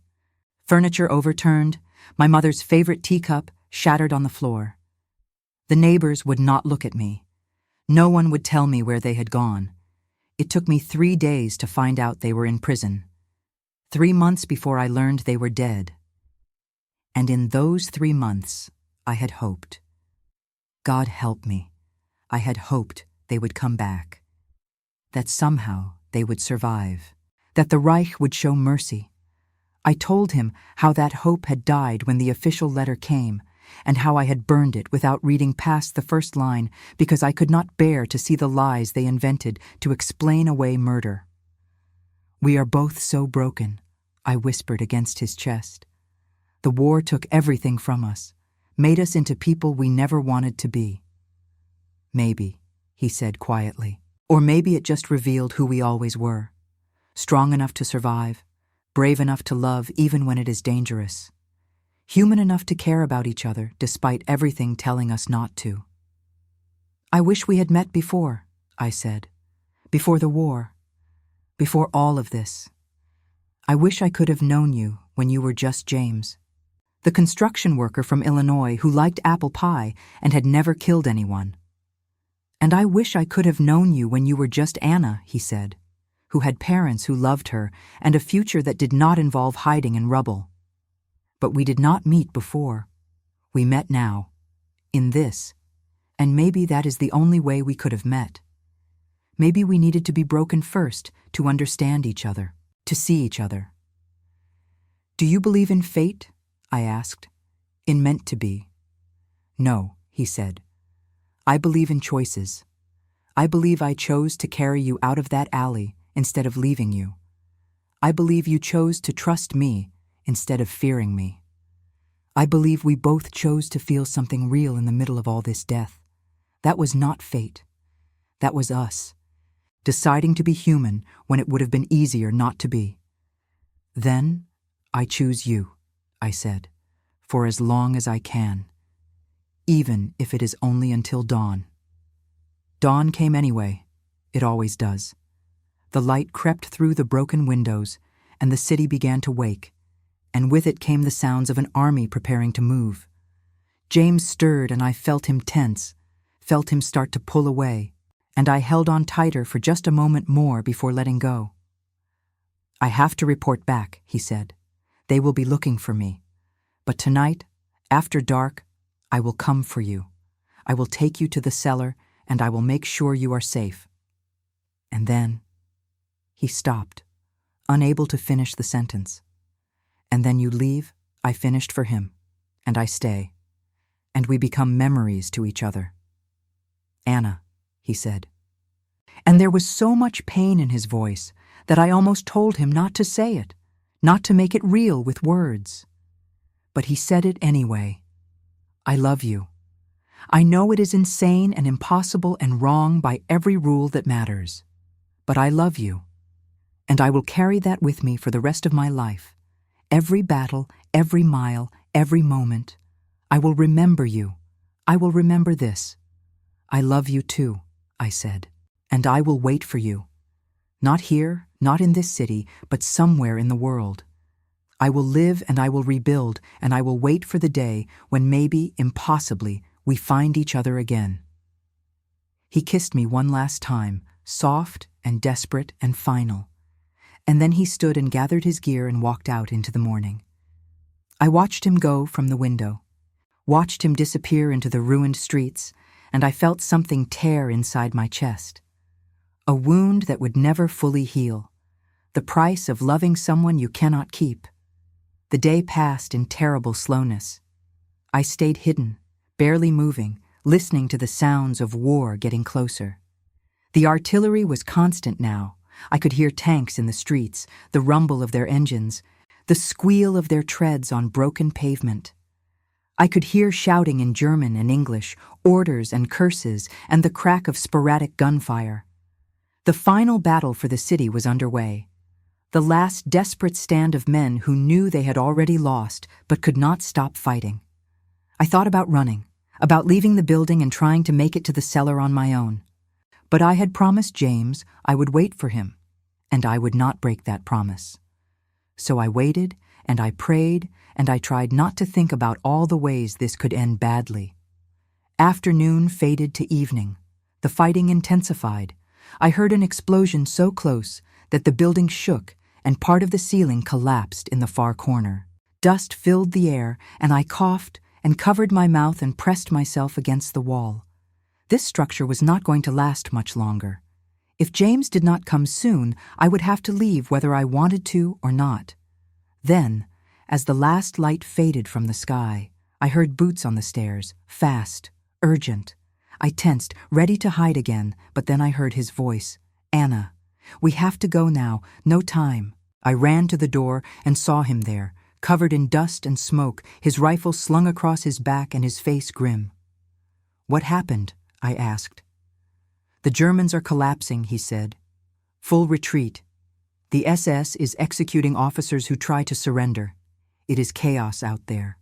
Furniture overturned, my mother's favorite teacup shattered on the floor. The neighbors would not look at me. No one would tell me where they had gone. It took me 3 days to find out they were in prison. 3 months before I learned they were dead. And in those 3 months, I had hoped. God help me. I had hoped they would come back. That somehow they would survive. That the Reich would show mercy. I told him how that hope had died when the official letter came, and how I had burned it without reading past the first line because I could not bear to see the lies they invented to explain away murder. "We are both so broken," I whispered against his chest. "The war took everything from us, made us into people we never wanted to be." "Maybe," he said quietly. "Or maybe it just revealed who we always were. Strong enough to survive, brave enough to love even when it is dangerous. Human enough to care about each other despite everything telling us not to." "I wish we had met before," I said. "Before the war. Before all of this. I wish I could have known you when you were just James. The construction worker from Illinois who liked apple pie and had never killed anyone. And I wish I could have known you when you were just Anna," he said, "who had parents who loved her and a future that did not involve hiding in rubble. But we did not meet before. We met now, in this, and maybe that is the only way we could have met." Maybe we needed to be broken first to understand each other, to see each other. "Do you believe in fate?" I asked. "In meant to be?" "No," he said. "I believe in choices. I believe I chose to carry you out of that alley instead of leaving you. I believe you chose to trust me instead of fearing me. I believe we both chose to feel something real in the middle of all this death. That was not fate. That was us, deciding to be human when it would have been easier not to be. Then, I choose you," I said, "for as long as I can, even if it is only until dawn." Dawn came anyway. It always does. The light crept through the broken windows, and the city began to wake, and with it came the sounds of an army preparing to move. James stirred, and I felt him tense, felt him start to pull away, and I held on tighter for just a moment more before letting go. "I have to report back," he said. "They will be looking for me. But tonight, after dark, I will come for you. I will take you to the cellar, and I will make sure you are safe." And then he stopped, unable to finish the sentence. "And then you leave," I finished for him, "and I stay. And we become memories to each other." "Anna," he said. And there was so much pain in his voice that I almost told him not to say it, not to make it real with words. But he said it anyway. "I love you. I know it is insane and impossible and wrong by every rule that matters. But I love you. And I will carry that with me for the rest of my life. Every battle, every mile, every moment. I will remember you. I will remember this. I love you too," I said. "And I will wait for you. Not here, not in this city, but somewhere in the world. I will live and I will rebuild, and I will wait for the day when maybe, impossibly, we find each other again." He kissed me one last time, soft and desperate and final. And then he stood and gathered his gear and walked out into the morning. I watched him go from the window, watched him disappear into the ruined streets, and I felt something tear inside my chest. A wound that would never fully heal. The price of loving someone you cannot keep. The day passed in terrible slowness. I stayed hidden, barely moving, listening to the sounds of war getting closer. The artillery was constant now. I could hear tanks in the streets, the rumble of their engines, the squeal of their treads on broken pavement. I could hear shouting in German and English, orders and curses, and the crack of sporadic gunfire. The final battle for the city was underway. The last desperate stand of men who knew they had already lost but could not stop fighting. I thought about running, about leaving the building and trying to make it to the cellar on my own. But I had promised James I would wait for him, and I would not break that promise. So I waited, and I prayed, and I tried not to think about all the ways this could end badly. Afternoon faded to evening. The fighting intensified. I heard an explosion so close that the building shook and part of the ceiling collapsed in the far corner. Dust filled the air, and I coughed and covered my mouth and pressed myself against the wall. This structure was not going to last much longer. If James did not come soon, I would have to leave whether I wanted to or not. Then, as the last light faded from the sky, I heard boots on the stairs, fast, urgent. I tensed, ready to hide again, but then I heard his voice. "Anna, we have to go now, no time." I ran to the door and saw him there, covered in dust and smoke, his rifle slung across his back and his face grim. "What happened?" I asked. "The Germans are collapsing," he said. "Full retreat. The SS is executing officers who try to surrender. It is chaos out there.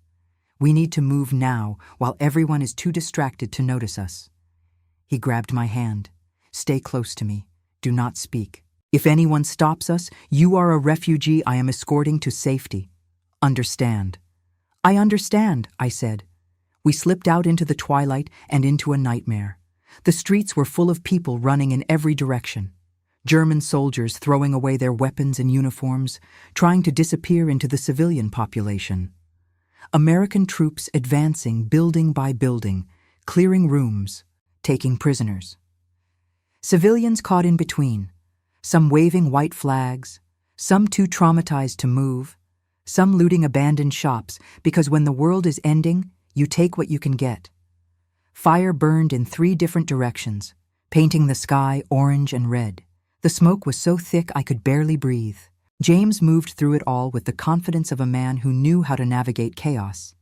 We need to move now while everyone is too distracted to notice us." He grabbed my hand. "Stay close to me. Do not speak. If anyone stops us, you are a refugee I am escorting to safety. Understand." "I understand," I said. We slipped out into the twilight and into a nightmare. The streets were full of people running in every direction. German soldiers throwing away their weapons and uniforms, trying to disappear into the civilian population. American troops advancing building by building, clearing rooms, taking prisoners. Civilians caught in between, some waving white flags, some too traumatized to move, some looting abandoned shops because when the world is ending, you take what you can get. Fire burned in 3 different directions, painting the sky orange and red. The smoke was so thick I could barely breathe. James moved through it all with the confidence of a man who knew how to navigate chaos.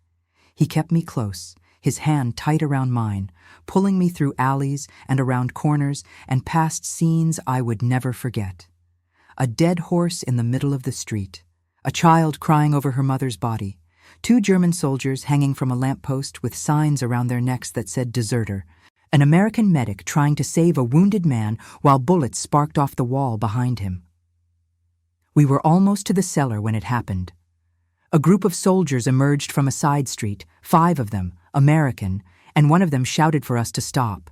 He kept me close, his hand tight around mine, pulling me through alleys and around corners and past scenes I would never forget. A dead horse in the middle of the street, a child crying over her mother's body, 2 German soldiers hanging from a lamppost with signs around their necks that said deserter, an American medic trying to save a wounded man while bullets sparked off the wall behind him. We were almost to the cellar when it happened. A group of soldiers emerged from a side street, 5 of them, American, and one of them shouted for us to stop.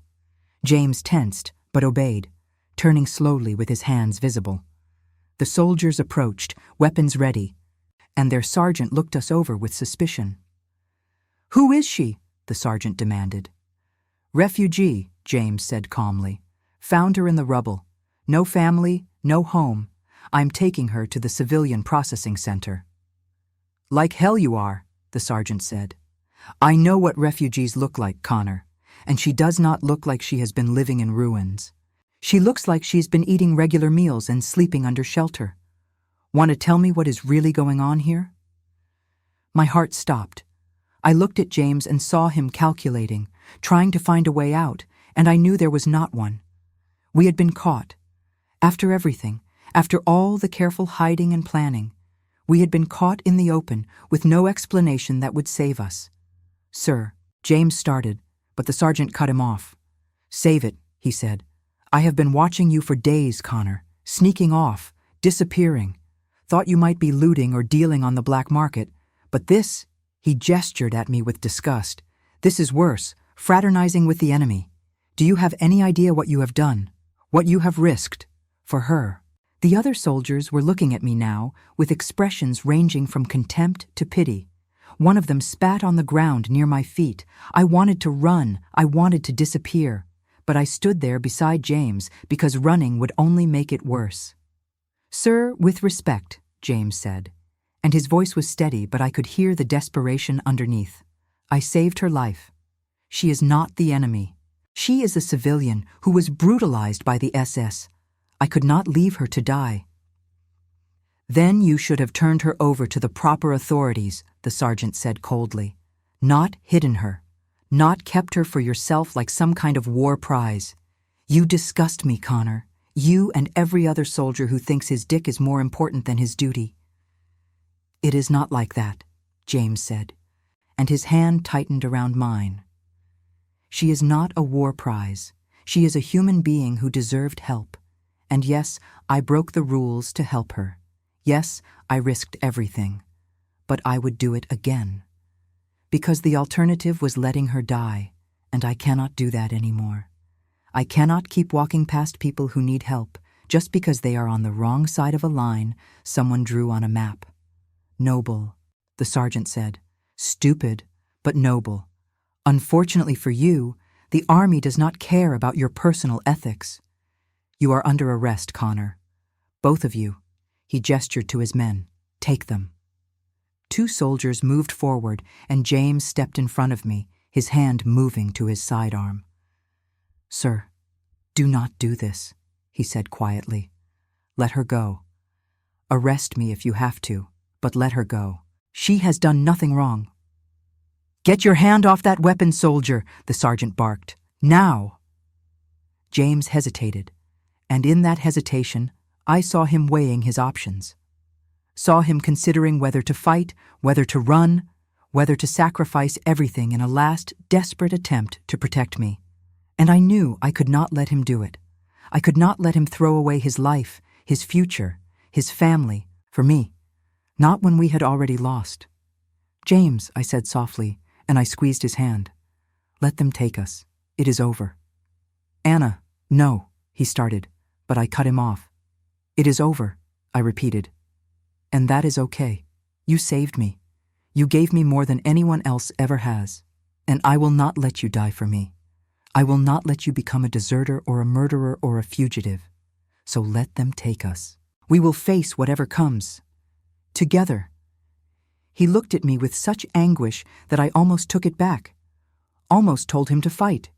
James tensed, but obeyed, turning slowly with his hands visible. The soldiers approached, weapons ready, and their sergeant looked us over with suspicion. "Who is she?" the sergeant demanded. "Refugee," James said calmly. "Found her in the rubble. No family, no home. I'm taking her to the civilian processing center." "Like hell you are," the sergeant said. "I know what refugees look like, Connor, and she does not look like she has been living in ruins. She looks like she's been eating regular meals and sleeping under shelter. Want to tell me what is really going on here?" My heart stopped. I looked at James and saw him calculating, trying to find a way out, and I knew there was not one. We had been caught. After everything, after all the careful hiding and planning, we had been caught in the open with no explanation that would save us. "Sir," James started, but the sergeant cut him off. "Save it," he said. "I have been watching you for days, Connor, sneaking off, disappearing. Thought you might be looting or dealing on the black market, but this," he gestured at me with disgust, "this is worse, fraternizing with the enemy. Do you have any idea what you have done? What you have risked? For her?" The other soldiers were looking at me now, with expressions ranging from contempt to pity. One of them spat on the ground near my feet. I wanted to run, I wanted to disappear, but I stood there beside James because running would only make it worse. "Sir, with respect," James said, and his voice was steady, but I could hear the desperation underneath. "I saved her life. She is not the enemy. She is a civilian who was brutalized by the SS. I could not leave her to die." "Then you should have turned her over to the proper authorities," the sergeant said coldly. "Not hidden her. Not kept her for yourself like some kind of war prize. You disgust me, Connor. You and every other soldier who thinks his dick is more important than his duty." "It is not like that," James said, and his hand tightened around mine. "She is not a war prize. She is a human being who deserved help. And yes, I broke the rules to help her. Yes, I risked everything. But I would do it again. Because the alternative was letting her die, and I cannot do that anymore. I cannot keep walking past people who need help just because they are on the wrong side of a line someone drew on a map." "Noble," the sergeant said. "Stupid, but noble. Unfortunately for you, the army does not care about your personal ethics. You are under arrest, Connor. Both of you." He gestured to his men. "Take them." 2 soldiers moved forward, and James stepped in front of me, his hand moving to his sidearm. "Sir, do not do this," he said quietly. "Let her go. Arrest me if you have to, but let her go. She has done nothing wrong." "Get your hand off that weapon, soldier," the sergeant barked. "Now!" James hesitated, and in that hesitation, I saw him weighing his options. Saw him considering whether to fight, whether to run, whether to sacrifice everything in a last, desperate attempt to protect me. And I knew I could not let him do it. I could not let him throw away his life, his future, his family, for me. Not when we had already lost. "James," I said softly, and I squeezed his hand. "Let them take us. It is over." "Anna, no," he started, but I cut him off. "It is over," I repeated. "And that is okay. You saved me. You gave me more than anyone else ever has, and I will not let you die for me. I will not let you become a deserter or a murderer or a fugitive. So let them take us. We will face whatever comes. Together. He looked at me with such anguish that I almost took it back, almost told him to fight.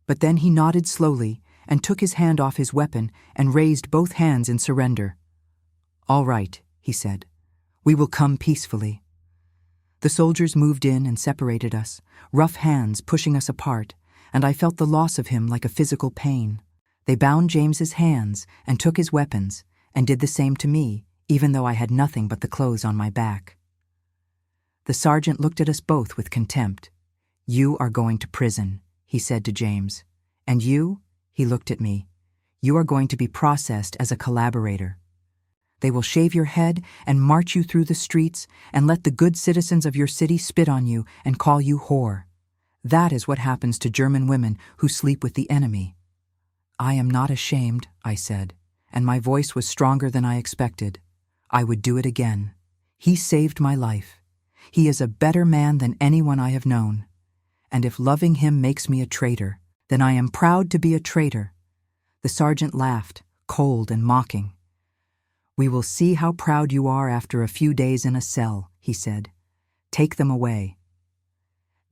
But then he nodded slowly and took his hand off his weapon and raised both hands in surrender. All right, he said. We will come peacefully. The soldiers moved in and separated us, rough hands pushing us apart, and I felt the loss of him like a physical pain. They bound James's hands and took his weapons and did the same to me, even though I had nothing but the clothes on my back. The sergeant looked at us both with contempt. You are going to prison, he said to James. And you, he looked at me, you are going to be processed as a collaborator. They will shave your head and march you through the streets and let the good citizens of your city spit on you and call you whore. That is what happens to German women who sleep with the enemy. I am not ashamed, I said, and my voice was stronger than I expected. I would do it again. He saved my life. He is a better man than anyone I have known. And if loving him makes me a traitor, then I am proud to be a traitor. The sergeant laughed, cold and mocking. We will see how proud you are after a few days in a cell, he said. Take them away.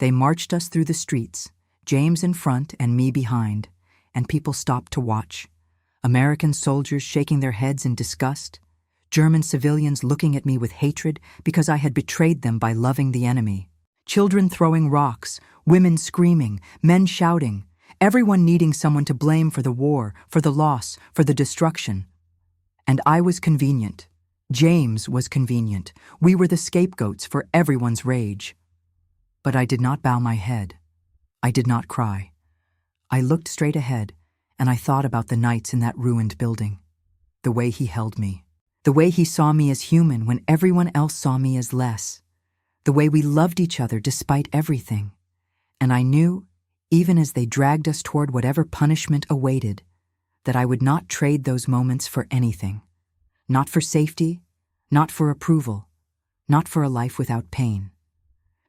They marched us through the streets, James in front and me behind, and people stopped to watch. American soldiers shaking their heads in disgust, German civilians looking at me with hatred because I had betrayed them by loving the enemy. Children throwing rocks, women screaming, men shouting, everyone needing someone to blame for the war, for the loss, for the destruction. And I was convenient. James was convenient. We were the scapegoats for everyone's rage. But I did not bow my head. I did not cry. I looked straight ahead, and I thought about the nights in that ruined building. The way he held me. The way he saw me as human when everyone else saw me as less. The way we loved each other despite everything. And I knew, even as they dragged us toward whatever punishment awaited, that I would not trade those moments for anything. Not for safety, not for approval, not for a life without pain.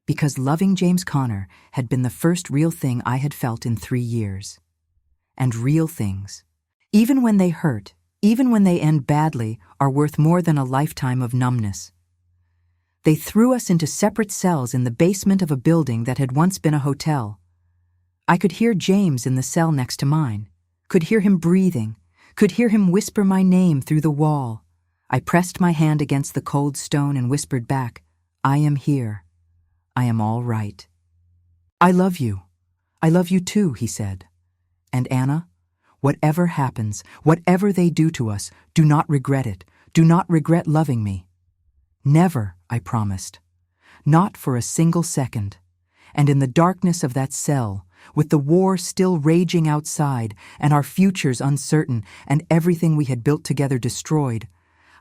Because loving James Connor had been the first real thing I had felt in 3 years. And real things, even when they hurt, even when they end badly, are worth more than a lifetime of numbness. They threw us into separate cells in the basement of a building that had once been a hotel. I could hear James in the cell next to mine, could hear him breathing, could hear him whisper my name through the wall. I pressed my hand against the cold stone and whispered back, I am here. I am all right. I love you. I love you too, he said. And Anna, whatever happens, whatever they do to us, do not regret it. Do not regret loving me. Never, I promised. Not for a single second. And in the darkness of that cell, with the war still raging outside and our futures uncertain and everything we had built together destroyed,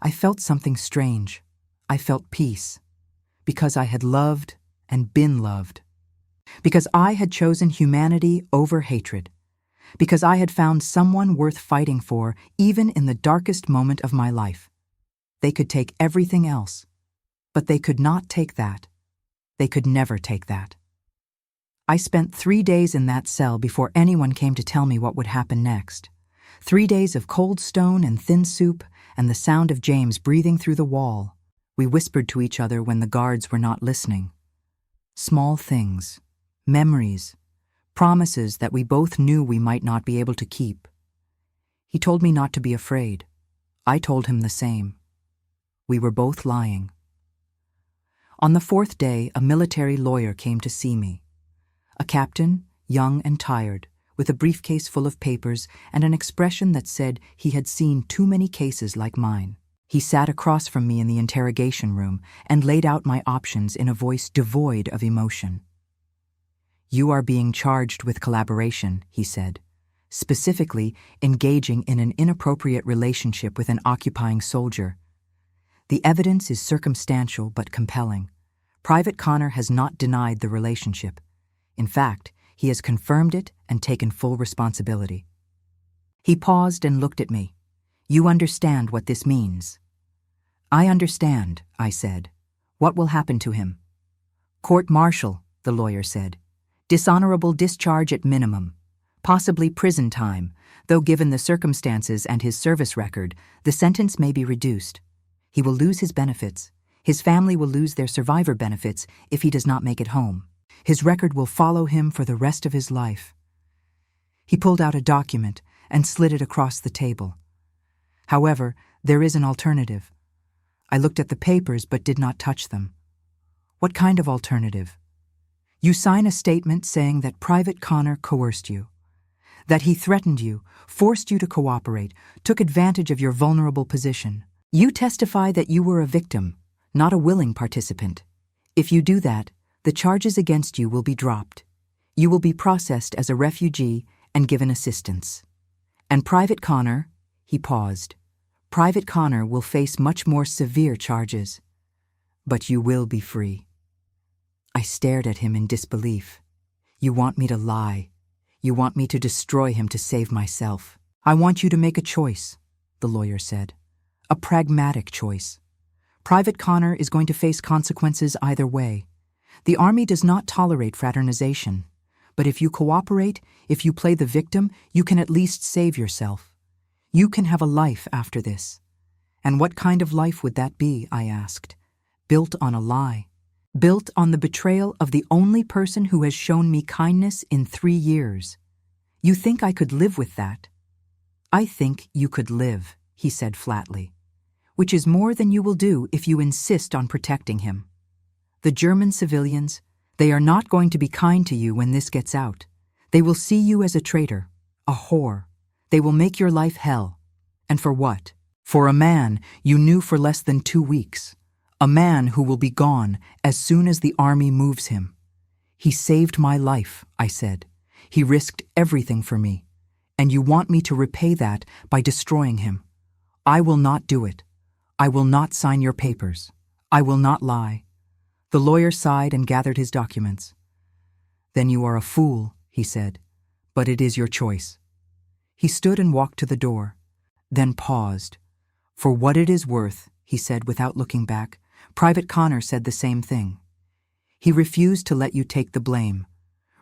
I felt something strange. I felt peace. Because I had loved and been loved. Because I had chosen humanity over hatred. Because I had found someone worth fighting for even in the darkest moment of my life. They could take everything else, but they could not take that. They could never take that. I spent 3 days in that cell before anyone came to tell me what would happen next. 3 days of cold stone and thin soup and the sound of James breathing through the wall. We whispered to each other when the guards were not listening. Small things, memories, promises that we both knew we might not be able to keep. He told me not to be afraid. I told him the same. We were both lying. On the 4th day, a military lawyer came to see me. A captain, young and tired, with a briefcase full of papers and an expression that said he had seen too many cases like mine. He sat across from me in the interrogation room and laid out my options in a voice devoid of emotion. You are being charged with collaboration, he said, specifically engaging in an inappropriate relationship with an occupying soldier. The evidence is circumstantial but compelling. Private Connor has not denied the relationship. In fact, he has confirmed it and taken full responsibility. He paused and looked at me. You understand what this means? I understand, I said. What will happen to him? Court-martial, the lawyer said. Dishonorable discharge at minimum. possibly prison time, though given the circumstances and his service record, the sentence may be reduced. He will lose his benefits. His family will lose their survivor benefits if he does not make it home. His record will follow him for the rest of his life. He pulled out a document and slid it across the table. However, there is an alternative. I looked at the papers but did not touch them. What kind of alternative? You sign a statement saying that Private Connor coerced you, that he threatened you, forced you to cooperate, took advantage of your vulnerable position. You testify that you were a victim, not a willing participant. If you do that, the charges against you will be dropped. You will be processed as a refugee and given assistance. And Private Connor, he paused, Private Connor will face much more severe charges. But you will be free. I stared at him in disbelief. You want me to lie. You want me to destroy him to save myself. I want you to make a choice, the lawyer said. A pragmatic choice. Private Connor is going to face consequences either way. The Army does not tolerate fraternization. But if you cooperate, if you play the victim, you can at least save yourself. You can have a life after this. And what kind of life would that be, I asked. Built on a lie. Built on the betrayal of the only person who has shown me kindness in 3 years. You think I could live with that? I think you could live, he said flatly. Which is more than you will do if you insist on protecting him. The German civilians, they are not going to be kind to you when this gets out. They will see you as a traitor, a whore. They will make your life hell. And for what? For a man you knew for less than 2 weeks. A man who will be gone as soon as the Army moves him. He saved my life, I said. He risked everything for me. And you want me to repay that by destroying him. I will not do it. I will not sign your papers. I will not lie. The lawyer sighed and gathered his documents. Then you are a fool, he said, but it is your choice. He stood and walked to the door, then paused. For what it is worth, he said without looking back, Private Connor said the same thing. He refused to let you take the blame,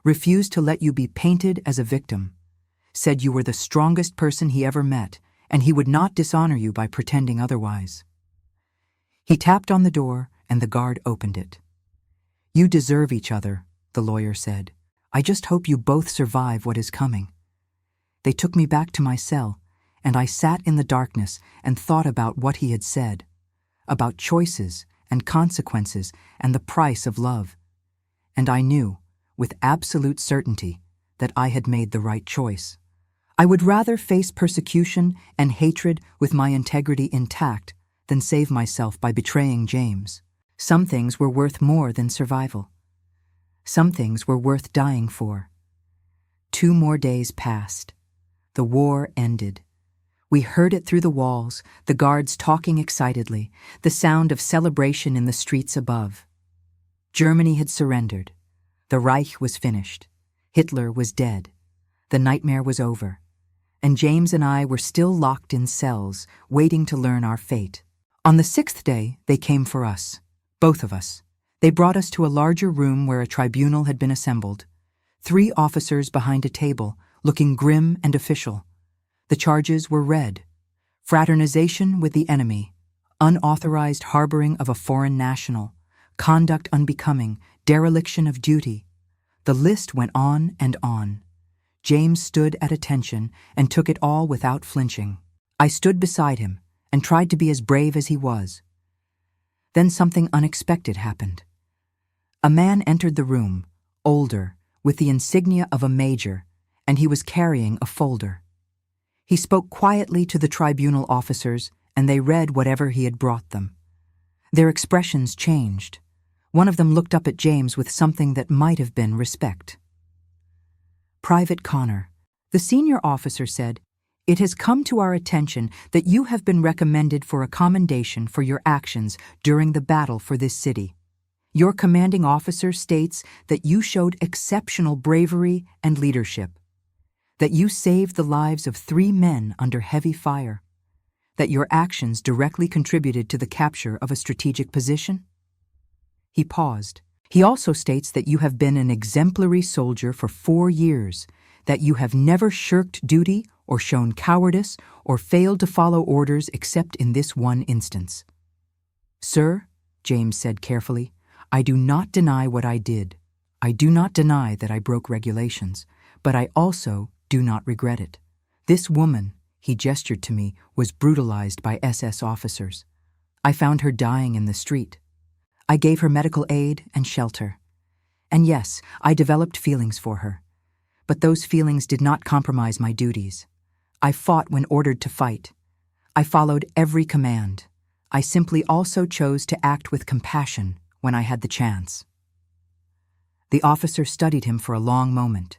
refused to let you be painted as a victim, said you were the strongest person he ever met, and he would not dishonor you by pretending otherwise. He tapped on the door, and the guard opened it. You deserve each other, the lawyer said. I just hope you both survive what is coming. They took me back to my cell, and I sat in the darkness and thought about what he had said, about choices and consequences and the price of love. And I knew, with absolute certainty, that I had made the right choice. I would rather face persecution and hatred with my integrity intact than save myself by betraying James. Some things were worth more than survival. Some things were worth dying for. 2 more days passed. The war ended. We heard it through the walls, the guards talking excitedly, the sound of celebration in the streets above. Germany had surrendered. The Reich was finished. Hitler was dead. The nightmare was over. And James and I were still locked in cells, waiting to learn our fate. On the 6th day, they came for us. Both of us. They brought us to a larger room where a tribunal had been assembled. 3 officers behind a table, looking grim and official. The charges were read. Fraternization with the enemy, unauthorized harboring of a foreign national, conduct unbecoming, dereliction of duty. The list went on and on. James stood at attention and took it all without flinching. I stood beside him and tried to be as brave as he was. Then something unexpected happened. A man entered the room, older, with the insignia of a major, and he was carrying a folder. He spoke quietly to the tribunal officers, and they read whatever he had brought them. Their expressions changed. One of them looked up at James with something that might have been respect. Private Connor, the senior officer said, "It has come to our attention that you have been recommended for a commendation for your actions during the battle for this city. Your commanding officer states that you showed exceptional bravery and leadership, that you saved the lives of 3 men under heavy fire, that your actions directly contributed to the capture of a strategic position." He paused. He also states that you have been an exemplary soldier for 4 years, that you have never shirked duty or shown cowardice or failed to follow orders except in this one instance. Sir, James said carefully, I do not deny what I did. I do not deny that I broke regulations, but I also do not regret it. This woman, he gestured to me, was brutalized by SS officers. I found her dying in the street. I gave her medical aid and shelter. And yes, I developed feelings for her. But those feelings did not compromise my duties. I fought when ordered to fight. I followed every command. I simply also chose to act with compassion when I had the chance. The officer studied him for a long moment.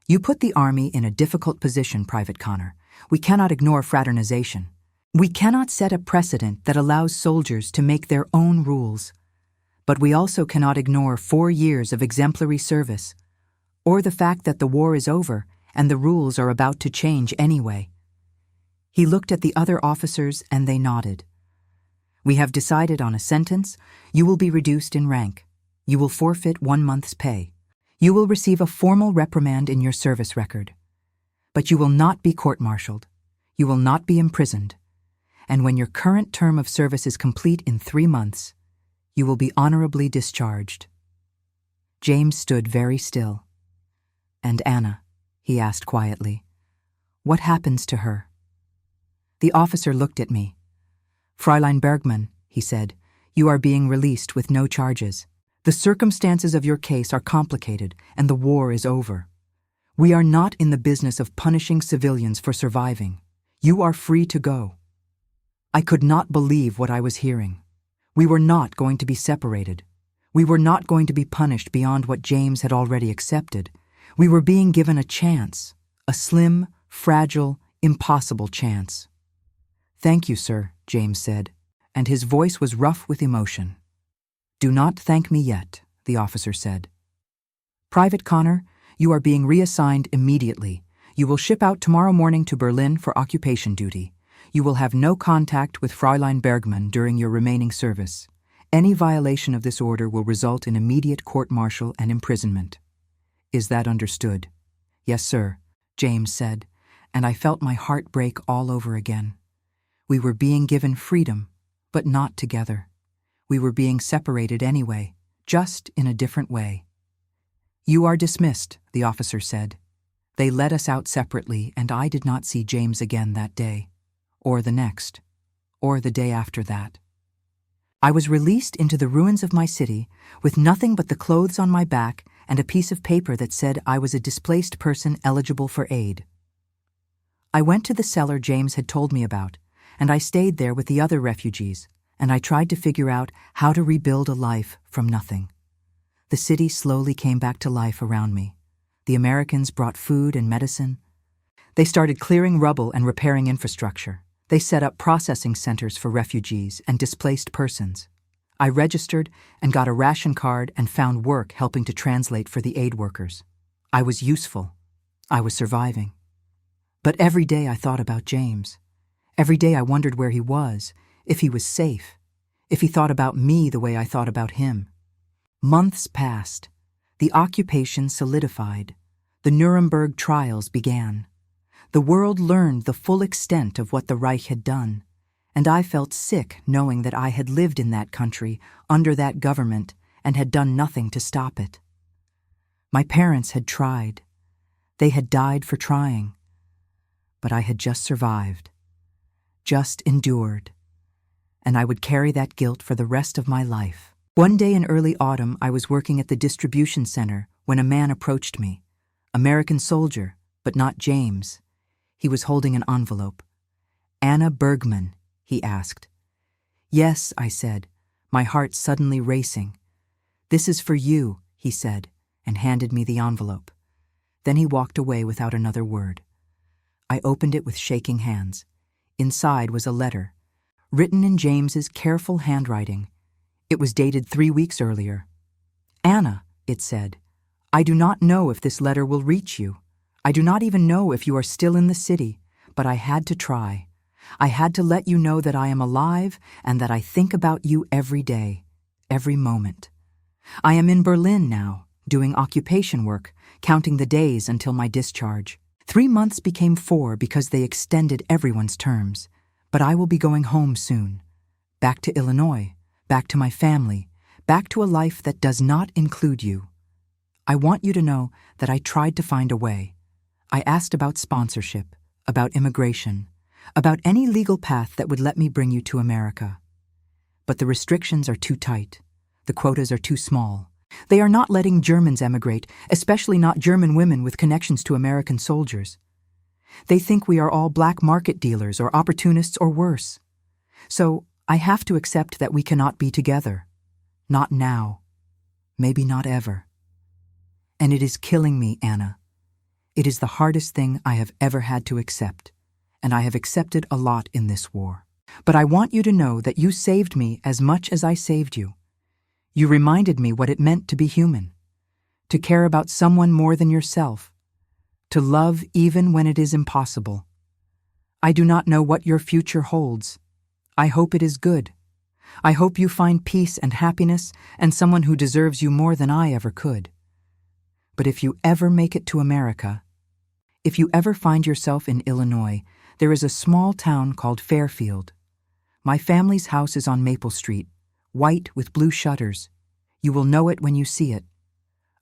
You put the Army in a difficult position, Private Connor. We cannot ignore fraternization. We cannot set a precedent that allows soldiers to make their own rules. But we also cannot ignore 4 years of exemplary service, or the fact that the war is over and the rules are about to change anyway. He looked at the other officers and they nodded. We have decided on a sentence. You will be reduced in rank. You will forfeit 1 month's pay. You will receive a formal reprimand in your service record. But you will not be court-martialed. You will not be imprisoned. And when your current term of service is complete in 3 months, you will be honorably discharged. James stood very still. And Anna, he asked quietly, what happens to her? The officer looked at me. Fräulein Bergmann, he said, you are being released with no charges. The circumstances of your case are complicated and the war is over. We are not in the business of punishing civilians for surviving. You are free to go. I could not believe what I was hearing. We were not going to be separated. We were not going to be punished beyond what James had already accepted. We were being given a chance, a slim, fragile, impossible chance. Thank you, sir, James said, and his voice was rough with emotion. Do not thank me yet, the officer said. Private Connor, you are being reassigned immediately. You will ship out tomorrow morning to Berlin for occupation duty. You will have no contact with Fräulein Bergmann during your remaining service. Any violation of this order will result in immediate court-martial and imprisonment. Is that understood? Yes, sir, James said, and I felt my heart break all over again. We were being given freedom, but not together. We were being separated anyway, just in a different way. You are dismissed, the officer said. They led us out separately, and I did not see James again that day, or the next, or the day after that. I was released into the ruins of my city with nothing but the clothes on my back and a piece of paper that said I was a displaced person eligible for aid. I went to the cellar James had told me about, and I stayed there with the other refugees, and I tried to figure out how to rebuild a life from nothing. The city slowly came back to life around me. The Americans brought food and medicine. They started clearing rubble and repairing infrastructure. They set up processing centers for refugees and displaced persons. I registered and got a ration card and found work helping to translate for the aid workers. I was useful. I was surviving. But every day I thought about James. Every day I wondered where he was, if he was safe, if he thought about me the way I thought about him. Months passed. The occupation solidified. The Nuremberg trials began. The world learned the full extent of what the Reich had done, and I felt sick knowing that I had lived in that country, under that government, and had done nothing to stop it. My parents had tried. They had died for trying. But I had just survived. Just endured, and I would carry that guilt for the rest of my life. One day in early autumn, I was working at the distribution center when a man approached me. American soldier, but not James. He was holding an envelope. Anna Bergmann, he asked. Yes, I said, my heart suddenly racing. This is for you, he said, and handed me the envelope. Then he walked away without another word. I opened it with shaking hands. Inside was a letter, written in James's careful handwriting. It was dated 3 weeks earlier. Anna, it said, I do not know if this letter will reach you. I do not even know if you are still in the city, but I had to try. I had to let you know that I am alive and that I think about you every day, every moment. I am in Berlin now, doing occupation work, counting the days until my discharge. 3 months became 4 because they extended everyone's terms. But I will be going home soon. Back to Illinois, back to my family, back to a life that does not include you. I want you to know that I tried to find a way. I asked about sponsorship, about immigration, about any legal path that would let me bring you to America. But the restrictions are too tight. The quotas are too small. They are not letting Germans emigrate, especially not German women with connections to American soldiers. They think we are all black market dealers or opportunists or worse. So I have to accept that we cannot be together. Not now. Maybe not ever. And it is killing me, Anna. It is the hardest thing I have ever had to accept, and I have accepted a lot in this war. But I want you to know that you saved me as much as I saved you. You reminded me what it meant to be human, to care about someone more than yourself, to love even when it is impossible. I do not know what your future holds. I hope it is good. I hope you find peace and happiness and someone who deserves you more than I ever could. But if you ever make it to America, if you ever find yourself in Illinois, there is a small town called Fairfield. My family's house is on Maple Street, white with blue shutters. You will know it when you see it.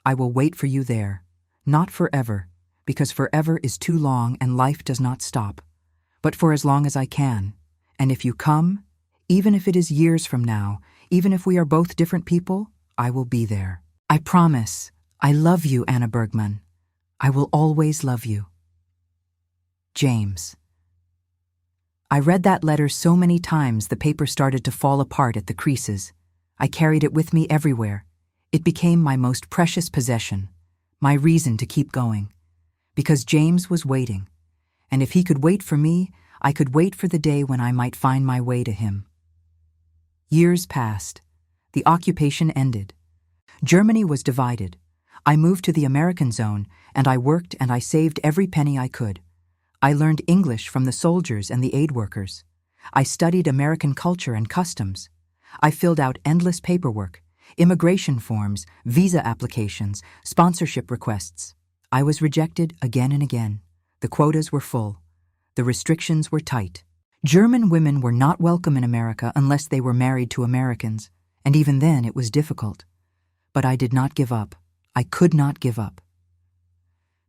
I will wait for you there, not forever, because forever is too long and life does not stop, but for as long as I can. And if you come, even if it is years from now, even if we are both different people, I will be there. I promise. I love you, Anna Bergman. I will always love you. James. I read that letter so many times the paper started to fall apart at the creases. I carried it with me everywhere. It became my most precious possession, my reason to keep going. Because James was waiting, and if he could wait for me, I could wait for the day when I might find my way to him. Years passed. The occupation ended. Germany was divided. I moved to the American zone, and I worked and I saved every penny I could. I learned English from the soldiers and the aid workers. I studied American culture and customs. I filled out endless paperwork, immigration forms, visa applications, sponsorship requests. I was rejected again and again. The quotas were full. The restrictions were tight. German women were not welcome in America unless they were married to Americans, and even then it was difficult. But I did not give up. I could not give up.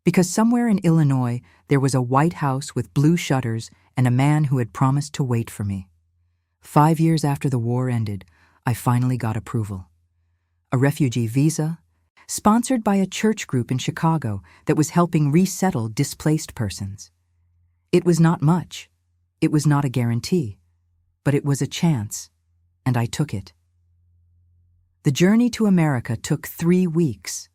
Because somewhere in Illinois there was a white house with blue shutters and a man who had promised to wait for me. 5 years after the war ended, I finally got approval. A refugee visa, sponsored by a church group in Chicago that was helping resettle displaced persons. It was not much. It was not a guarantee. But it was a chance, and I took it. The journey to America took 3 weeks.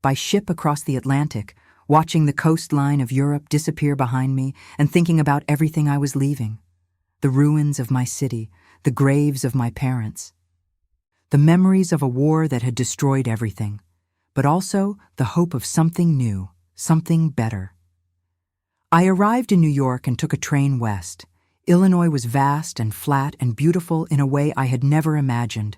By ship across the Atlantic, watching the coastline of Europe disappear behind me and thinking about everything I was leaving. The ruins of my city, the graves of my parents. The memories of a war that had destroyed everything, but also the hope of something new, something better. I arrived in New York and took a train west. Illinois was vast and flat and beautiful in a way I had never imagined.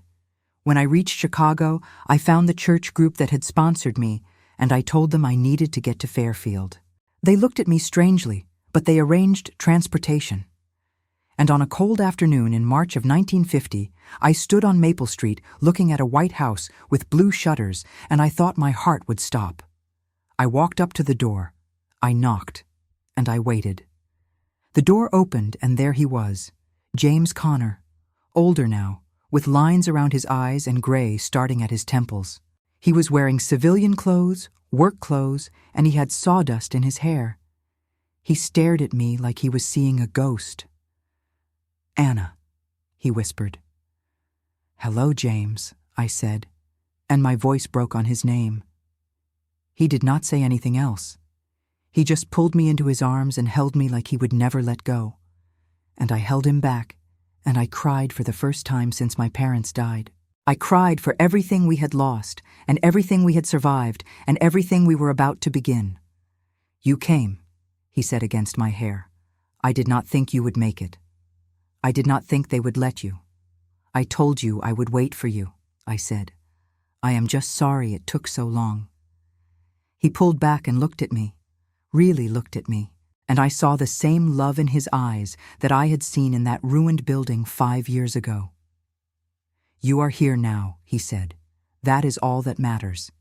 When I reached Chicago, I found the church group that had sponsored me, and I told them I needed to get to Fairfield. They looked at me strangely, but they arranged transportation. And on a cold afternoon in March of 1950, I stood on Maple Street looking at a white house with blue shutters, and I thought my heart would stop. I walked up to the door. I knocked, and I waited. The door opened, and there he was, James Connor, older now, with lines around his eyes and gray starting at his temples. He was wearing civilian clothes, work clothes, and he had sawdust in his hair. He stared at me like he was seeing a ghost. "Anna," he whispered. "Hello, James," I said, and my voice broke on his name. He did not say anything else. He just pulled me into his arms and held me like he would never let go. And I held him back, and I cried for the first time since my parents died. I cried for everything we had lost, and everything we had survived, and everything we were about to begin. "You came," he said against my hair. "I did not think you would make it. I did not think they would let you. I told you I would wait for you," I said. I am just sorry it took so long." He pulled back and looked at me, really looked at me, and I saw the same love in his eyes that I had seen in that ruined building 5 years ago. "You are here now," he said. "That is all that matters."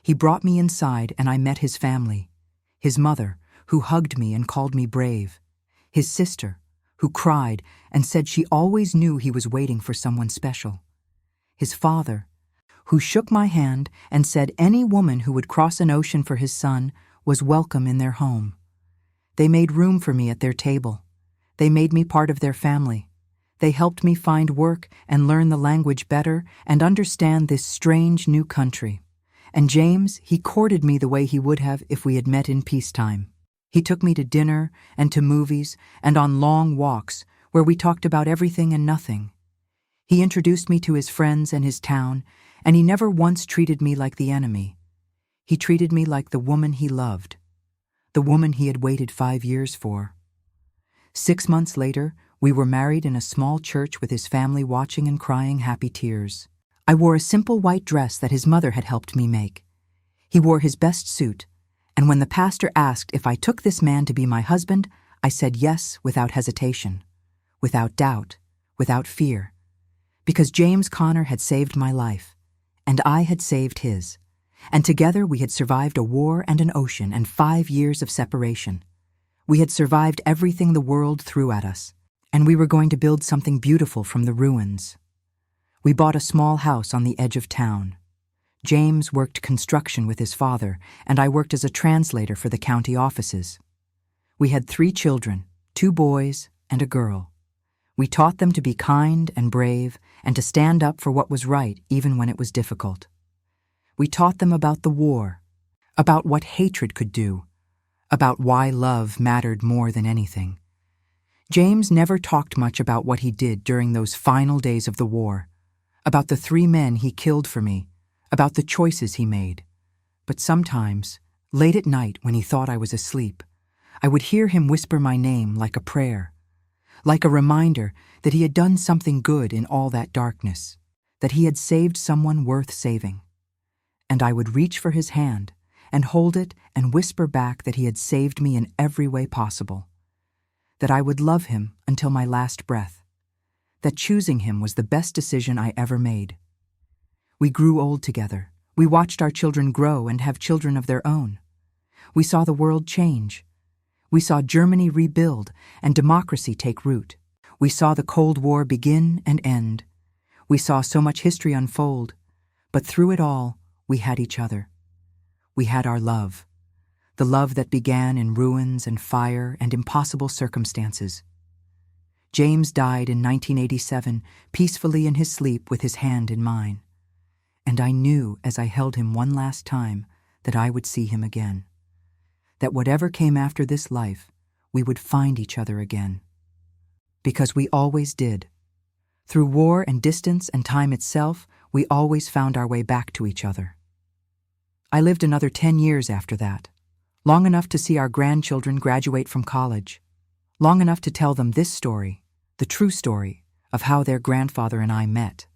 He brought me inside and I met his family. His mother, who hugged me and called me brave. His sister, who cried and said she always knew he was waiting for someone special. His father, who shook my hand and said any woman who would cross an ocean for his son was welcome in their home. They made room for me at their table. They made me part of their family. They helped me find work and learn the language better and understand this strange new country. And James, he courted me the way he would have if we had met in peacetime. He took me to dinner and to movies and on long walks where we talked about everything and nothing. He introduced me to his friends and his town, and he never once treated me like the enemy. He treated me like the woman he loved, the woman he had waited 5 years for. 6 months later, we were married in a small church with his family watching and crying happy tears. I wore a simple white dress that his mother had helped me make. He wore his best suit, and when the pastor asked if I took this man to be my husband, I said yes without hesitation, without doubt, without fear. Because James Connor had saved my life, and I had saved his, and together we had survived a war and an ocean and 5 years of separation. We had survived everything the world threw at us, and we were going to build something beautiful from the ruins. We bought a small house on the edge of town. James worked construction with his father, and I worked as a translator for the county offices. We had 3 children, 2 boys and a girl. We taught them to be kind and brave and to stand up for what was right even when it was difficult. We taught them about the war, about what hatred could do, about why love mattered more than anything. James never talked much about what he did during those final days of the war, about the 3 men he killed for me, about the choices he made. But sometimes, late at night when he thought I was asleep, I would hear him whisper my name like a prayer, like a reminder that he had done something good in all that darkness, that he had saved someone worth saving. And I would reach for his hand and hold it and whisper back that he had saved me in every way possible, that I would love him until my last breath, that choosing him was the best decision I ever made. We grew old together. We watched our children grow and have children of their own. We saw the world change. We saw Germany rebuild and democracy take root. We saw the Cold War begin and end. We saw so much history unfold, but through it all, we had each other. We had our love, the love that began in ruins and fire and impossible circumstances. James died in 1987, peacefully in his sleep with his hand in mine. And I knew as I held him one last time that I would see him again, that whatever came after this life, we would find each other again. Because we always did. Through war and distance and time itself, we always found our way back to each other. I lived another 10 years after that, long enough to see our grandchildren graduate from college, long enough to tell them this story, the true story of how their grandfather and I met.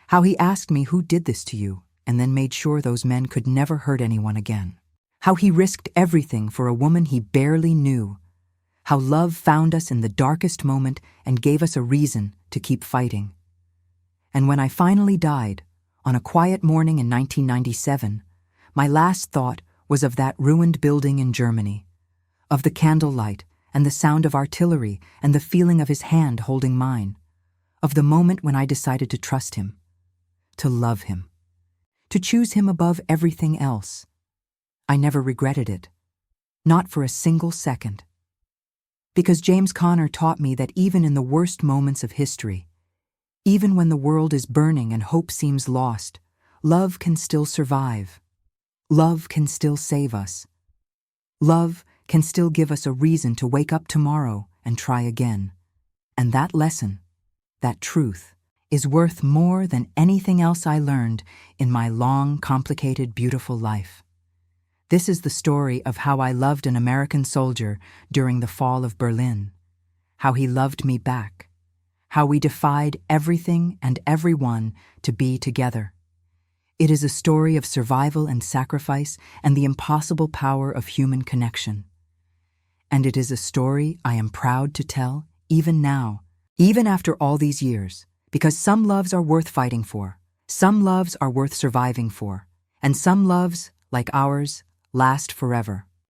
How he asked me who did this to you and then made sure those men could never hurt anyone again. How he risked everything for a woman he barely knew. How love found us in the darkest moment and gave us a reason to keep fighting. And when I finally died, on a quiet morning in 1997, my last thought was of that ruined building in Germany, of the candlelight and the sound of artillery and the feeling of his hand holding mine, of the moment when I decided to trust him, to love him, to choose him above everything else. I never regretted it, not for a single second. Because James Connor taught me that even in the worst moments of history, even when the world is burning and hope seems lost, love can still survive. Love can still save us. Love can still give us a reason to wake up tomorrow and try again. And that lesson, that truth, is worth more than anything else I learned in my long, complicated, beautiful life. This is the story of how I loved an American soldier during the fall of Berlin, how he loved me back, how we defied everything and everyone to be together. It is a story of survival and sacrifice and the impossible power of human connection. And it is a story I am proud to tell, even now, even after all these years, because some loves are worth fighting for, some loves are worth surviving for, and some loves, like ours, last forever.